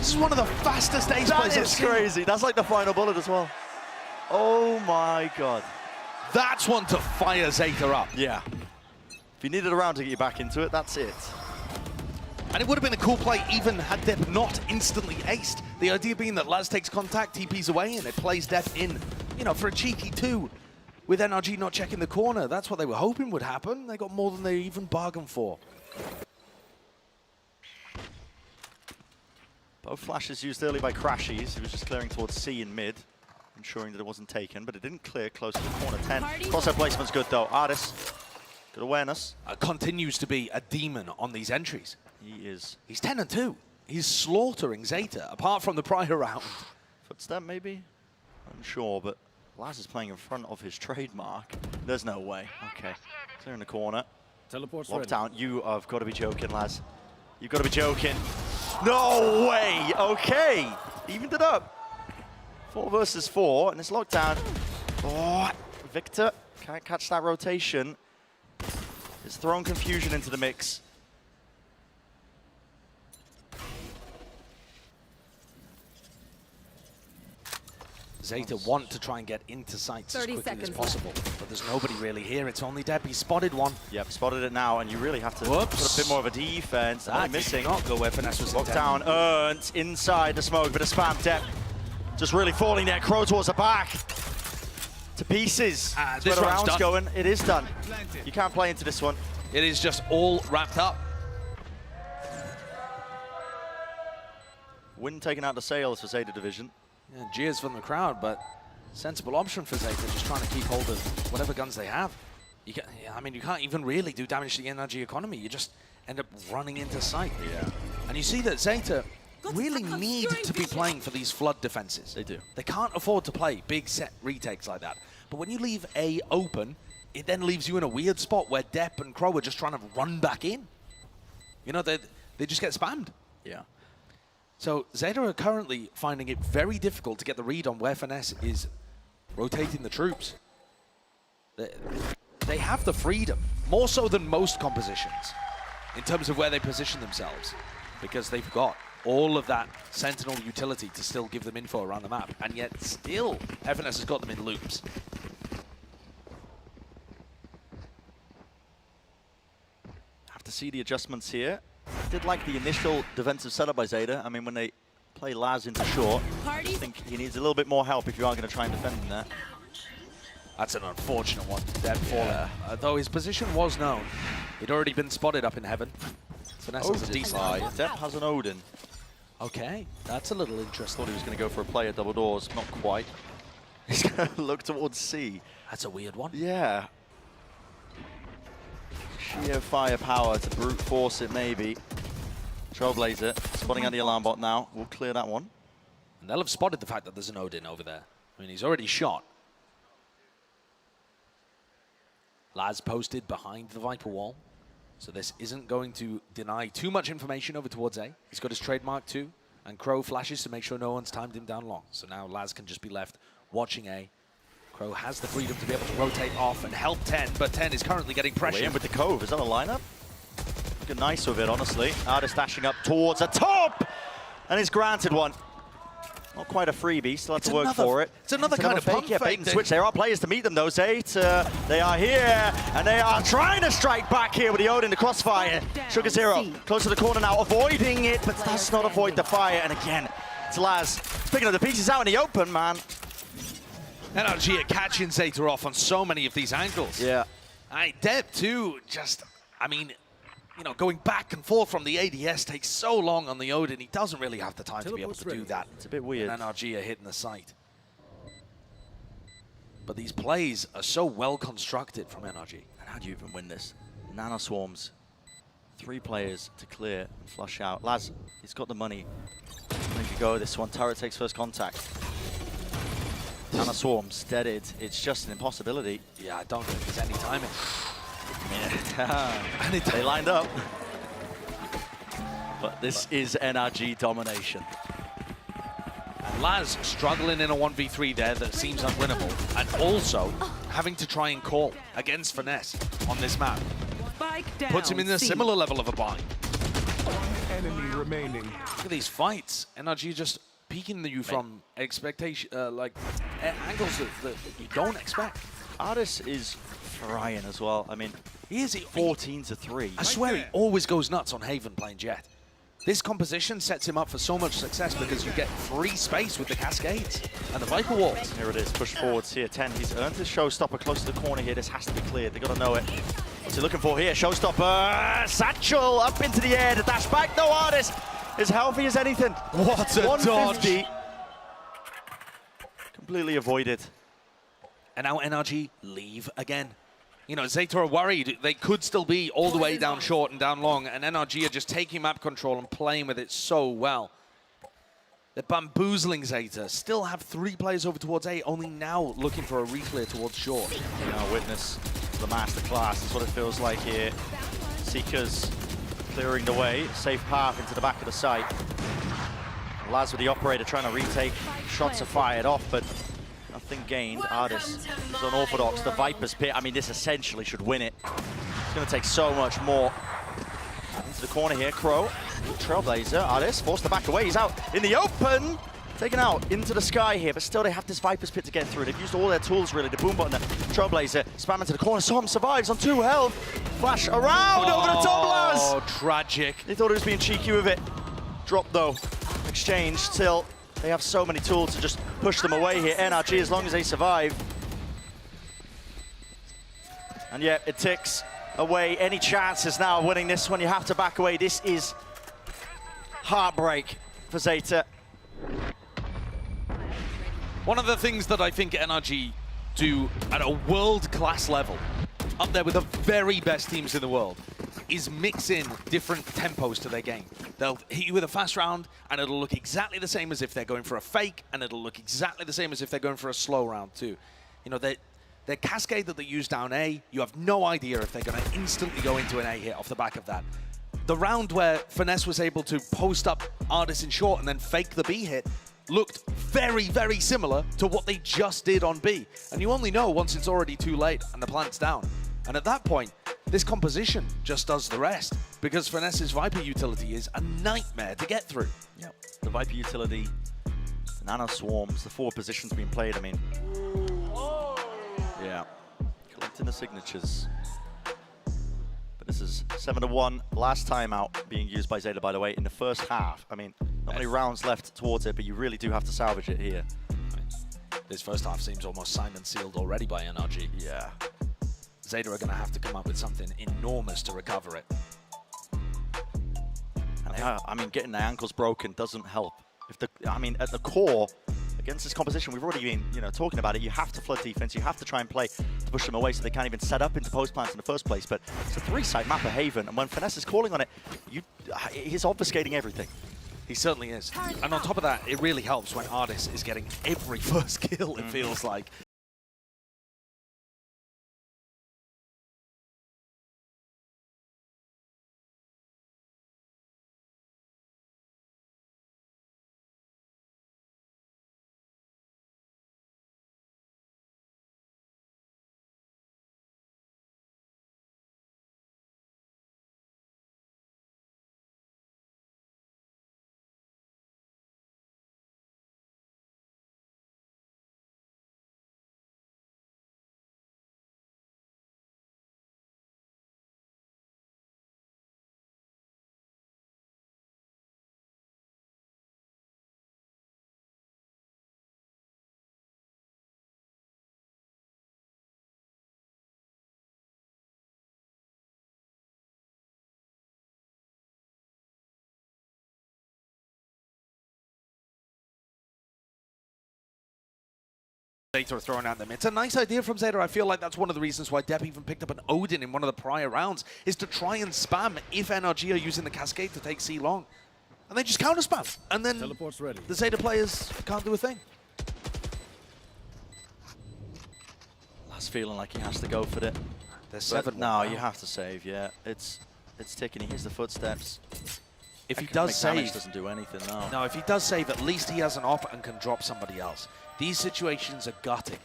This is one of the fastest ace plays That I've is seen. crazy. That's like the final bullet as well. Oh my god. That's one to fire ZETA up. Yeah. If you needed a round to get you back into it, that's it. And it would have been a cool play even had Depp not instantly aced. The idea being that Laz takes contact, TP's away, and it plays Depp in, you know, for a cheeky 2 with NRG not checking the corner. That's what they were hoping would happen. They got more than they even bargained for. Both flashes used early by Crashies. He was just clearing towards C in mid, ensuring that it wasn't taken, but it didn't clear close to the corner 10. Crosshair placement's good though. Artis, good awareness. Continues to be a demon on these entries. He is. He's 10-2. He's slaughtering ZETA, apart from the prior round. Footstep maybe? Unsure, but Laz is playing in front of his trademark. There's no way. Okay. Clear in the corner. Teleport's Lockdown. You have got to be joking, Laz. You've got to be joking. No way! Okay. Evened it up. 4 versus 4, and it's lockdown. Oh, Victor can't catch that rotation. It's thrown confusion into the mix. ZETA want to try and get into sights as 30 quickly as seconds possible, but there's nobody really here. It's only Depp. He spotted one. Yep, spotted it now, and you really have to put a bit more of a defense. That Missing. did not go where Finesse was Lockdown earned inside the smoke, bit of spam. Depp just really falling there. Crow towards the back. To pieces. This Where the round's round's done. going. It is done. You can't play into this one. It is just all wrapped up. Win taken out the sails for Zeta Division. Yeah, jeers from the crowd, but sensible option for ZETA, just trying to keep hold of whatever guns they have. You can, I mean, you can't even really do damage to the NRG economy. You just end up running into sight. Yeah. And you see that ZETA really need to be playing for these flood defenses. They do. They can't afford to play big set retakes like that. But when you leave A open, it then leaves you in a weird spot where Depp and Crow are just trying to run back in. You know, they just get spammed. Yeah. So ZETA are currently finding it very difficult to get the read on where Finesse is rotating the troops. They have the freedom, more so than most compositions, in terms of where they position themselves, because they've got all of that Sentinel utility to still give them info around the map, and yet still FNS has got them in loops. Have to see the adjustments here. I did like the initial defensive setup by ZETA. I mean, when they play Laz into short, I think he needs a little bit more help if you are going to try and defend him there. That's an unfortunate one, Depp falling. Though his position was known. He'd already been spotted up in heaven. Finesse has a decent eye. Depp has an Odin. Okay, that's a little interesting. Thought he was going to go for a play at double doors. Not quite. He's going to look towards C. That's a weird one. Yeah. Sheer firepower to brute force it, maybe. Trailblazer spotting out the alarm bot now. We'll clear that one. And they'll have spotted the fact that there's an Odin over there. I mean, he's already shot. Laz posted behind the Viper wall. So this isn't going to deny too much information over towards A. He's got his trademark too. And Crow flashes to make sure no one's timed him down long. So now Laz can just be left watching A. Crow has the freedom to be able to rotate off and help 10, but 10 is currently getting pressure. In with the Cove. Is that a lineup? Looking nice with it, honestly. Artist dashing up towards the top! And he's granted one. Not quite a freebie, still have to work for it. It's another kind of pump Yeah, bait fake and switch. There are players to meet them, though. ZETA, they are here, and they are trying to strike back here with the Odin, the crossfire. Sugar Zero, close to the corner now, avoiding it, but does not avoid the fire. And again, it's Laz picking up the pieces out in the open, man. NRG are catching ZETA off on so many of these angles. Yeah. Depp too, just, I mean, you know, going back and forth from the ADS takes so long on the Odin. He doesn't really have the time to be able to do that. It's a bit weird. And NRG are hitting the site. But these plays are so well constructed from NRG. And how do you even win this? Nano Swarms. 3 players to clear and flush out. Laz, he's got the money. Ready to go this one. Turret takes first contact. Nano Swarms, deaded. It's just an impossibility. Yeah, I don't think there's any timing. Yeah. They lined up. But this is NRG domination. And Laz struggling in a 1v3 there that seems unwinnable. And also having to try and call against Finesse on this map. Puts him in a similar level of a bind. remaining. Look at these fights. NRG just peeking you from expectation, angles that you don't expect. Artis is frying as well. I mean, He is 14-3. I swear he always goes nuts on Haven playing Jet. This composition sets him up for so much success because you get free space with the Cascades and the Viper Walls. Here it is, push forwards here. 10, he's earned his showstopper close to the corner here. This has to be cleared. They've got to know it. What's he looking for here? Showstopper, Satchel up into the air, the dash back. No, Artis as healthy as anything. What a 150. dodge. Completely avoided. And now NRG leave again. You know, ZETA are worried. They could still be all the way down short and down long, and NRG are just taking map control and playing with it so well. They're bamboozling ZETA. Still have 3 players over towards A, only now looking for a reclear towards short. Now witness the masterclass. That's what it feels like here. Seekers clearing the way. Safe path into the back of the site. Laz with the operator trying to retake. Shots are fired off, but nothing gained. Artis is unorthodox. The Viper's Pit. I mean, this essentially should win it. It's going to take so much more. Into the corner here. Crow. Trailblazer. Artis forced to back away. He's out in the open. Taken out into the sky here, but still they have this Viper's Pit to get through. They've used all their tools, really. The boom button, the Trailblazer, spam into the corner. Som survives on 2 health. Flash around over the top, Laz. Oh, tragic. They thought he was being cheeky with it. Drop, though. Exchange still. They have so many tools to just push them away here. NRG, as long as they survive. And yeah, it ticks away any chances now of winning this one. You have to back away. This is heartbreak for ZETA. One of the things that I think NRG do at a world-class level, up there with the very best teams in the world, is mix in different tempos to their game. They'll hit you with a fast round, and it'll look exactly the same as if they're going for a fake, and it'll look exactly the same as if they're going for a slow round too. You know, their cascade that they use down A, you have no idea if they're going to instantly go into an A hit off the back of that. The round where Finesse was able to post up Artis in short and then fake the B hit looked very, very similar to what they just did on B. And you only know once it's already too late and the plant's down. And at that point, this composition just does the rest, because Finesse's Viper utility is a nightmare to get through. Yep. The Viper utility, the Nano Swarms, the 4 positions being played, I mean, yeah, collecting the signatures. But this is 7-1, last time out being used by ZETA, by the way, in the first half. I mean, not many rounds left towards it, but you really do have to salvage it here. This first half seems almost signed and sealed already by NRG. Yeah. ZETA are going to have to come up with something enormous to recover it. And I mean, getting their ankles broken doesn't help. I mean, at the core, against this composition, we've already been, talking about it. You have to flood defense. You have to try and play to push them away so they can't even set up into post plants in the first place. But it's a 3-side map of Haven, and when Finesse is calling on it, he's obfuscating everything. He certainly is. And on top of that, it really helps when Artis is getting every first kill, it feels like. ZETA are throwing at them. It's a nice idea from ZETA. I feel like that's one of the reasons why Depp even picked up an Odin in one of the prior rounds, is to try and spam if NRG are using the Cascade to take C long. And they just counter spam. And then Teleport's ready. the ZETA players can't do a thing. Last feeling like he has to go for it. There's 7. No, you have to save, yeah. It's ticking. He hears the footsteps. If he does save, doesn't do anything, no. No, if he does save, at least he has an op and can drop somebody else. These situations are gutting.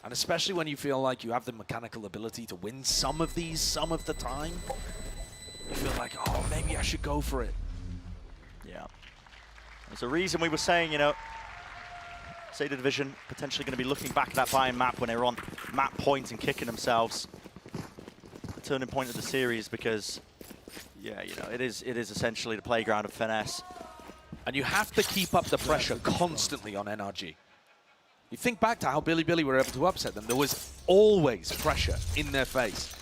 And especially when you feel like you have the mechanical ability to win some of these, some of the time, you feel like, oh, maybe I should go for it. There's a reason we were saying, you know, ZETA Division potentially going to be looking back at that Bayern map when they were on map point and kicking themselves. The turning point of the series because, yeah, you know, it is essentially the playground of finesse. And you have to keep up the pressure constantly on NRG. You think back to how Billy were able to upset them. There was always pressure in their face.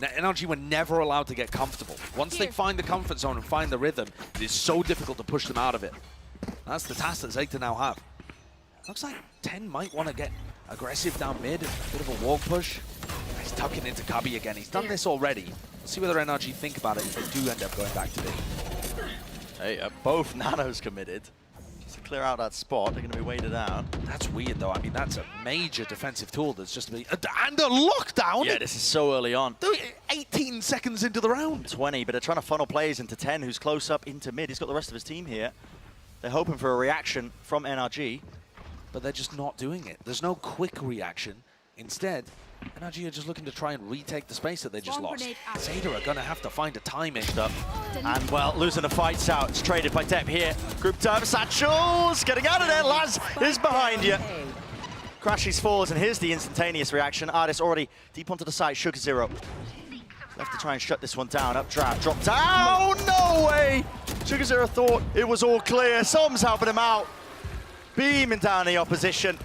Now, NRG were never allowed to get comfortable. Once they find the comfort zone and find the rhythm, it is so difficult to push them out of it. That's the task that ZETA now have. Looks like 10 might want to get aggressive down mid, a bit of a walk push. He's tucking into Cubby again. He's done this already. Let's see whether NRG think about it if they do end up going back to B. Hey, both nanos committed. Just to clear out that spot, they're going to be weighted out. That's weird, though. I mean, that's a major defensive tool that's just and a lockdown. Yeah, this is so early on. 18 seconds into the round. 20, but they're trying to funnel players into 10, who's close up into mid. He's got the rest of his team here. They're hoping for a reaction from NRG. But they're just not doing it. There's no quick reaction. Instead, NRG are just looking to try and retake the space that they just lost. ZETA are going to have to find a timing. And, well, losing the fights out. It's traded by Depp here. Group time, Satchels getting out of there. Laz is behind you. Crashes falls, and here's the instantaneous reaction. Artist already deep onto the side. Sugar Zero left to try and shut this one down. Up drop down. No way. Sugar Zero thought it was all clear. Som's helping him out. Beaming down the opposition.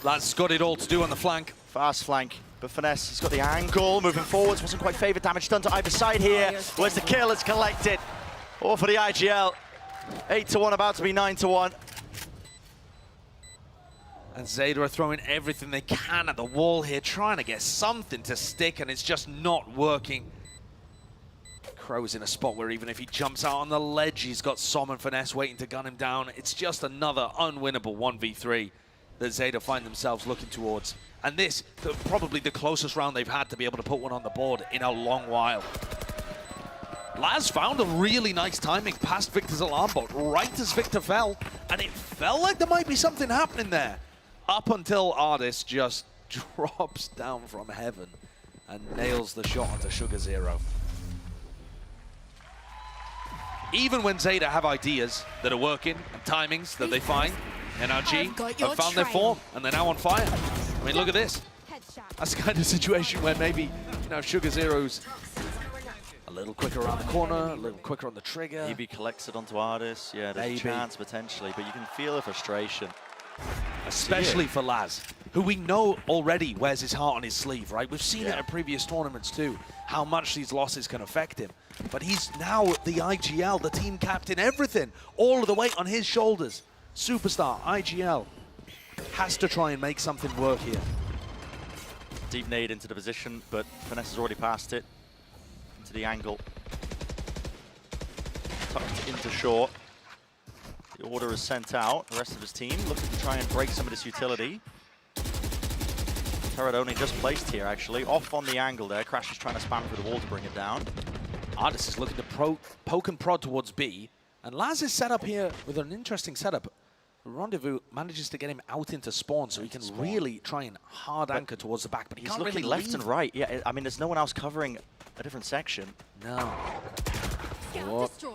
Laz got it all to do on the flank. Fast flank, but Finesse, he's got the angle, moving forwards, wasn't quite favoured, damage done to either side here. Where's the kill? It's collected. All for the IGL. 8-1, about to be 9-1. And ZETA are throwing everything they can at the wall here, trying to get something to stick, and it's just not working. Crow's in a spot where even if he jumps out on the ledge, he's got Som and Finesse waiting to gun him down. It's just another unwinnable 1v3 that ZETA find themselves looking towards. And this, probably the closest round they've had to be able to put one on the board in a long while. Laz found a really nice timing past Victor's alarm bot right as Victor fell, and it felt like there might be something happening there. Up until Artist just drops down from heaven and nails the shot onto Sugar Zero. Even when ZETA have ideas that are working and timings that they find, NRG have found their form and they're now on fire. I mean, look at this. That's the kind of situation where maybe, you know, Sugar Zero's a little quicker around the corner, a little quicker on the trigger. Maybe collects it onto Artist. Yeah, there's a chance potentially, but you can feel the frustration. Especially for Laz, who we know already wears his heart on his sleeve, right? We've seen it at previous tournaments too, how much these losses can affect him. But he's now the IGL, the team captain, everything, all of the weight on his shoulders. Superstar, IGL, has to try and make something work here. Deep nade into the position, but Finesse has already passed it into the angle. Tucked into short. The order is sent out. The rest of his team looking to try and break some of this utility. Turret only just placed here, actually. Off on the angle there. Crash is trying to spam through the wall to bring it down. Artist is looking to poke and prod towards B. And Laz is set up here with an interesting setup. Rendezvous manages to get him out into spawn so he can really try and hard anchor towards the back, but he's looking left and right. Yeah, I mean, there's no one else covering a different section. No. Scout destroyed.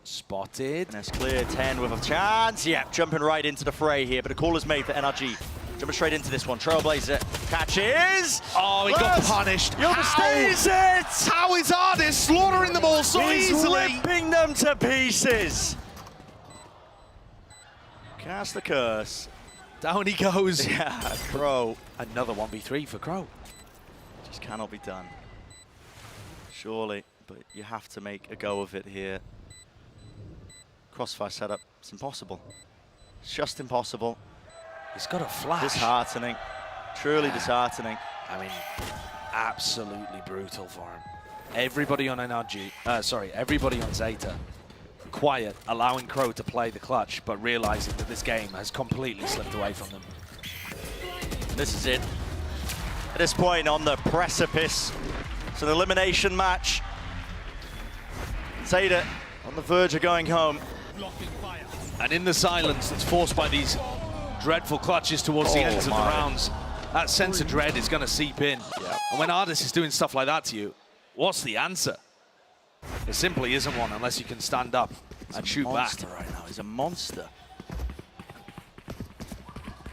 Spotted. And that's clear, 10 with a chance. Yeah, jumping right into the fray here, but a call is made for NRG. Jumping straight into this one. Trailblazer catches. Oh, he got punished. Stays it! How is Artist slaughtering them all so easily? He's ripping them to pieces. Cast the curse. Down he goes. Yeah, Crow. Another 1v3 for Crow. Just cannot be done. Surely, but you have to make a go of it here. Crossfire setup, it's impossible. It's just impossible. He's got a flash. Disheartening. Truly disheartening. I mean, absolutely brutal for him. Everybody on NRG, everybody on ZETA, quiet, allowing Crow to play the clutch, but realizing that this game has completely slipped away from them. This is it. At this point, on the precipice, it's an elimination match. ZETA on the verge of going home. And in the silence that's forced by these dreadful clutches towards the ends of the rounds, that sense of dread is going to seep in. Yep. And when Artist is doing stuff like that to you, what's the answer? There simply isn't one unless you can stand up and shoot back. Right now. He's a monster.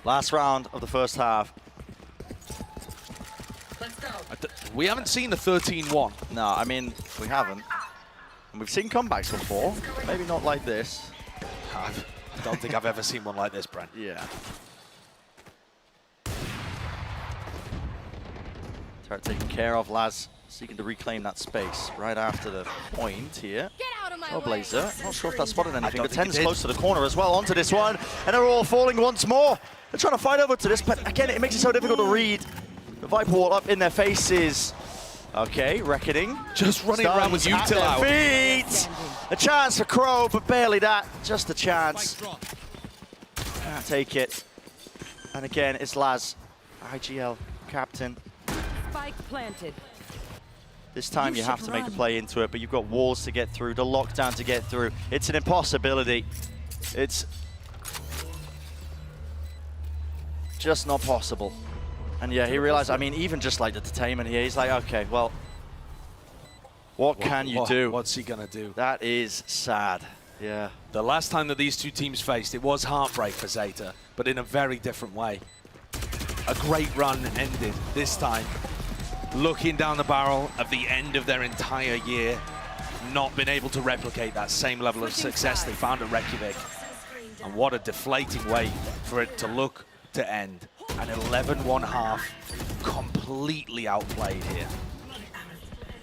Last round of the first half. We haven't seen a 13-1. No, I mean, we haven't. And we've seen comebacks before. Maybe not like this. I don't think I've ever seen one like this, Brent. Yeah. Turret taken care of. Laz seeking to reclaim that space right after the point here. Get out of my Trailblazer, not sure if that spotted anything, don't but think it 10's did. close to the corner as well, onto this one, and they're all falling once more. They're trying to fight over to this, but again, it makes it so difficult to read. The Viper wall up in their faces. Okay, Reckoning. Just running around with Stuns Util at out. their feet. A chance for Crow, but barely that. Just a chance. Can't take it. And again, it's Laz, IGL captain. Spike planted. This time you have to make a play into it, but you've got walls to get through, the lockdown to get through. It's an impossibility. It's just not possible. And yeah, he realized, I mean, even just like the detainment here, he's like, okay, well, what can you do? What's he gonna do? That is sad, yeah. The last time that these two teams faced, it was heartbreak for ZETA, but in a very different way. A great run ended this time. Looking down the barrel of the end of their entire year, not been able to replicate that same level of success they found at Reykjavik. And what a deflating way for it to look to end. An 11-1 half, completely outplayed here.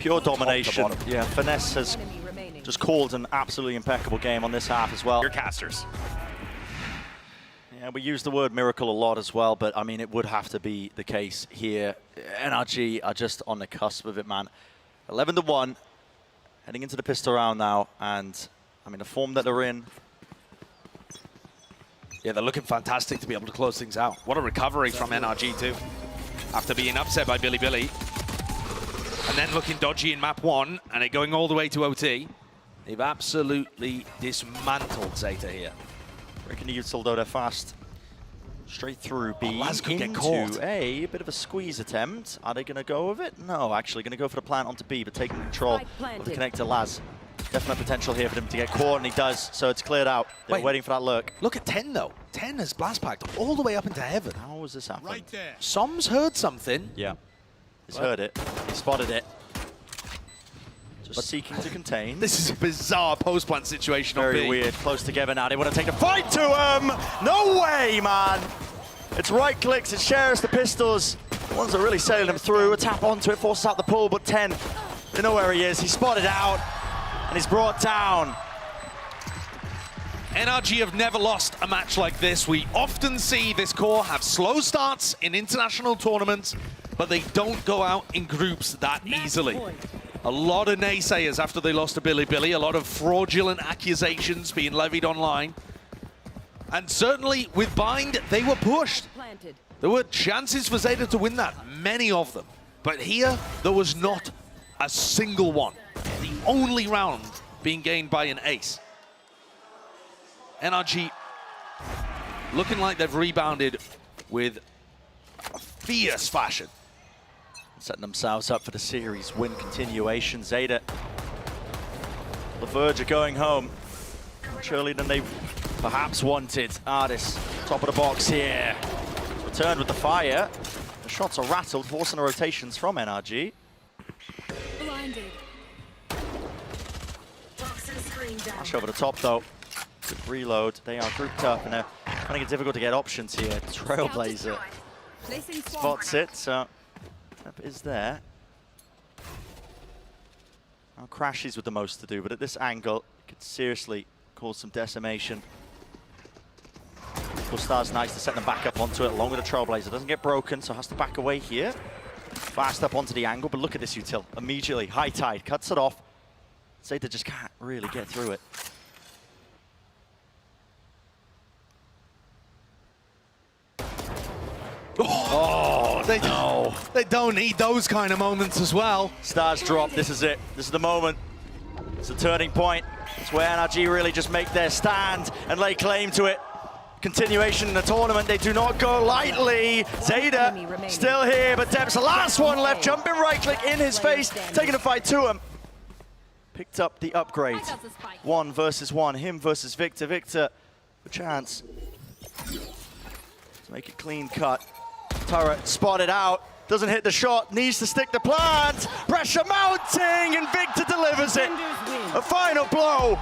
Pure domination. bottom. Yeah, Finesse has just called an absolutely impeccable game on this half as well. Your casters. Yeah, we use the word miracle a lot as well, but I mean, it would have to be the case here. NRG are just on the cusp of it, man. 11-1, heading into the pistol round now, and I mean, the form that they're in. Yeah, they're looking fantastic to be able to close things out. What a recovery from NRG too, after being upset by Billy. And then looking dodgy in map 1, and it going all the way to OT. They've absolutely dismantled ZETA here. Reckon you though they're fast. Straight through B Laz could get into caught. A bit of a squeeze attempt. Are they going to go with it? No, actually going to go for the plant onto B, but taking control of the connector. Laz, definite potential here for him to get caught, and he does, so it's cleared out. They're Wait. waiting for that lurk. Look at 10 though. 10 has blast packed all the way up into heaven. How was this happening? Right there. Som's heard something. Yeah, he's heard it. He spotted it. Just seeking to contain. This is a bizarre post-plant situation on Very B. weird. Close together now. They want to take the fight to him. No way, man. It's right clicks. It shares the pistols. The ones that are really sailing him through. A tap onto it, forces out the pull, but 10. They know where he is. He's spotted out, and he's brought down. NRG have never lost a match like this. We often see this core have slow starts in international tournaments, but they don't go out in groups that easily. A lot of naysayers after they lost to Billy, a lot of fraudulent accusations being levied online. And certainly with Bind, they were pushed. Planted. There were chances for ZETA to win that, many of them. But here, there was not a single one. The only round being gained by an ace. NRG looking like they've rebounded with a fierce fashion. Setting themselves up for the series win continuation. ZETA, the verge of going home. Much earlier than they perhaps wanted. Artis, top of the box here. Returned with the fire. The shots are rattled, forcing the rotations from NRG. Blinded. Flash over the top though. Good reload. They are grouped up and they're finding it difficult to get options here. Trailblazer Placing swamp. spots it, so Pep is there. Now Crashes with the most to do, but at this angle, it could seriously cause some decimation. Star's nice to set them back up onto it, along with the Trailblazer. Doesn't get broken, so has to back away here. Fast up onto the angle, but look at this Util. Immediately, high tide, cuts it off. ZETA just can't really get through it. Oh, they don't need those kind of moments as well. Stars drop, this is it. This is the moment. It's a turning point. It's where NRG really just make their stand and lay claim to it. Continuation in the tournament, they do not go lightly. ZETA still here, but Deb's the last one left, jumping right click in his face, taking the fight to him. picked up the upgrade. I got the spike. 1 versus 1, him versus Victor. Victor, a chance to make it clean cut. Turret spotted out, doesn't hit the shot, needs to stick the plant. Pressure mounting, and Victor delivers it. Defenders win. A final blow.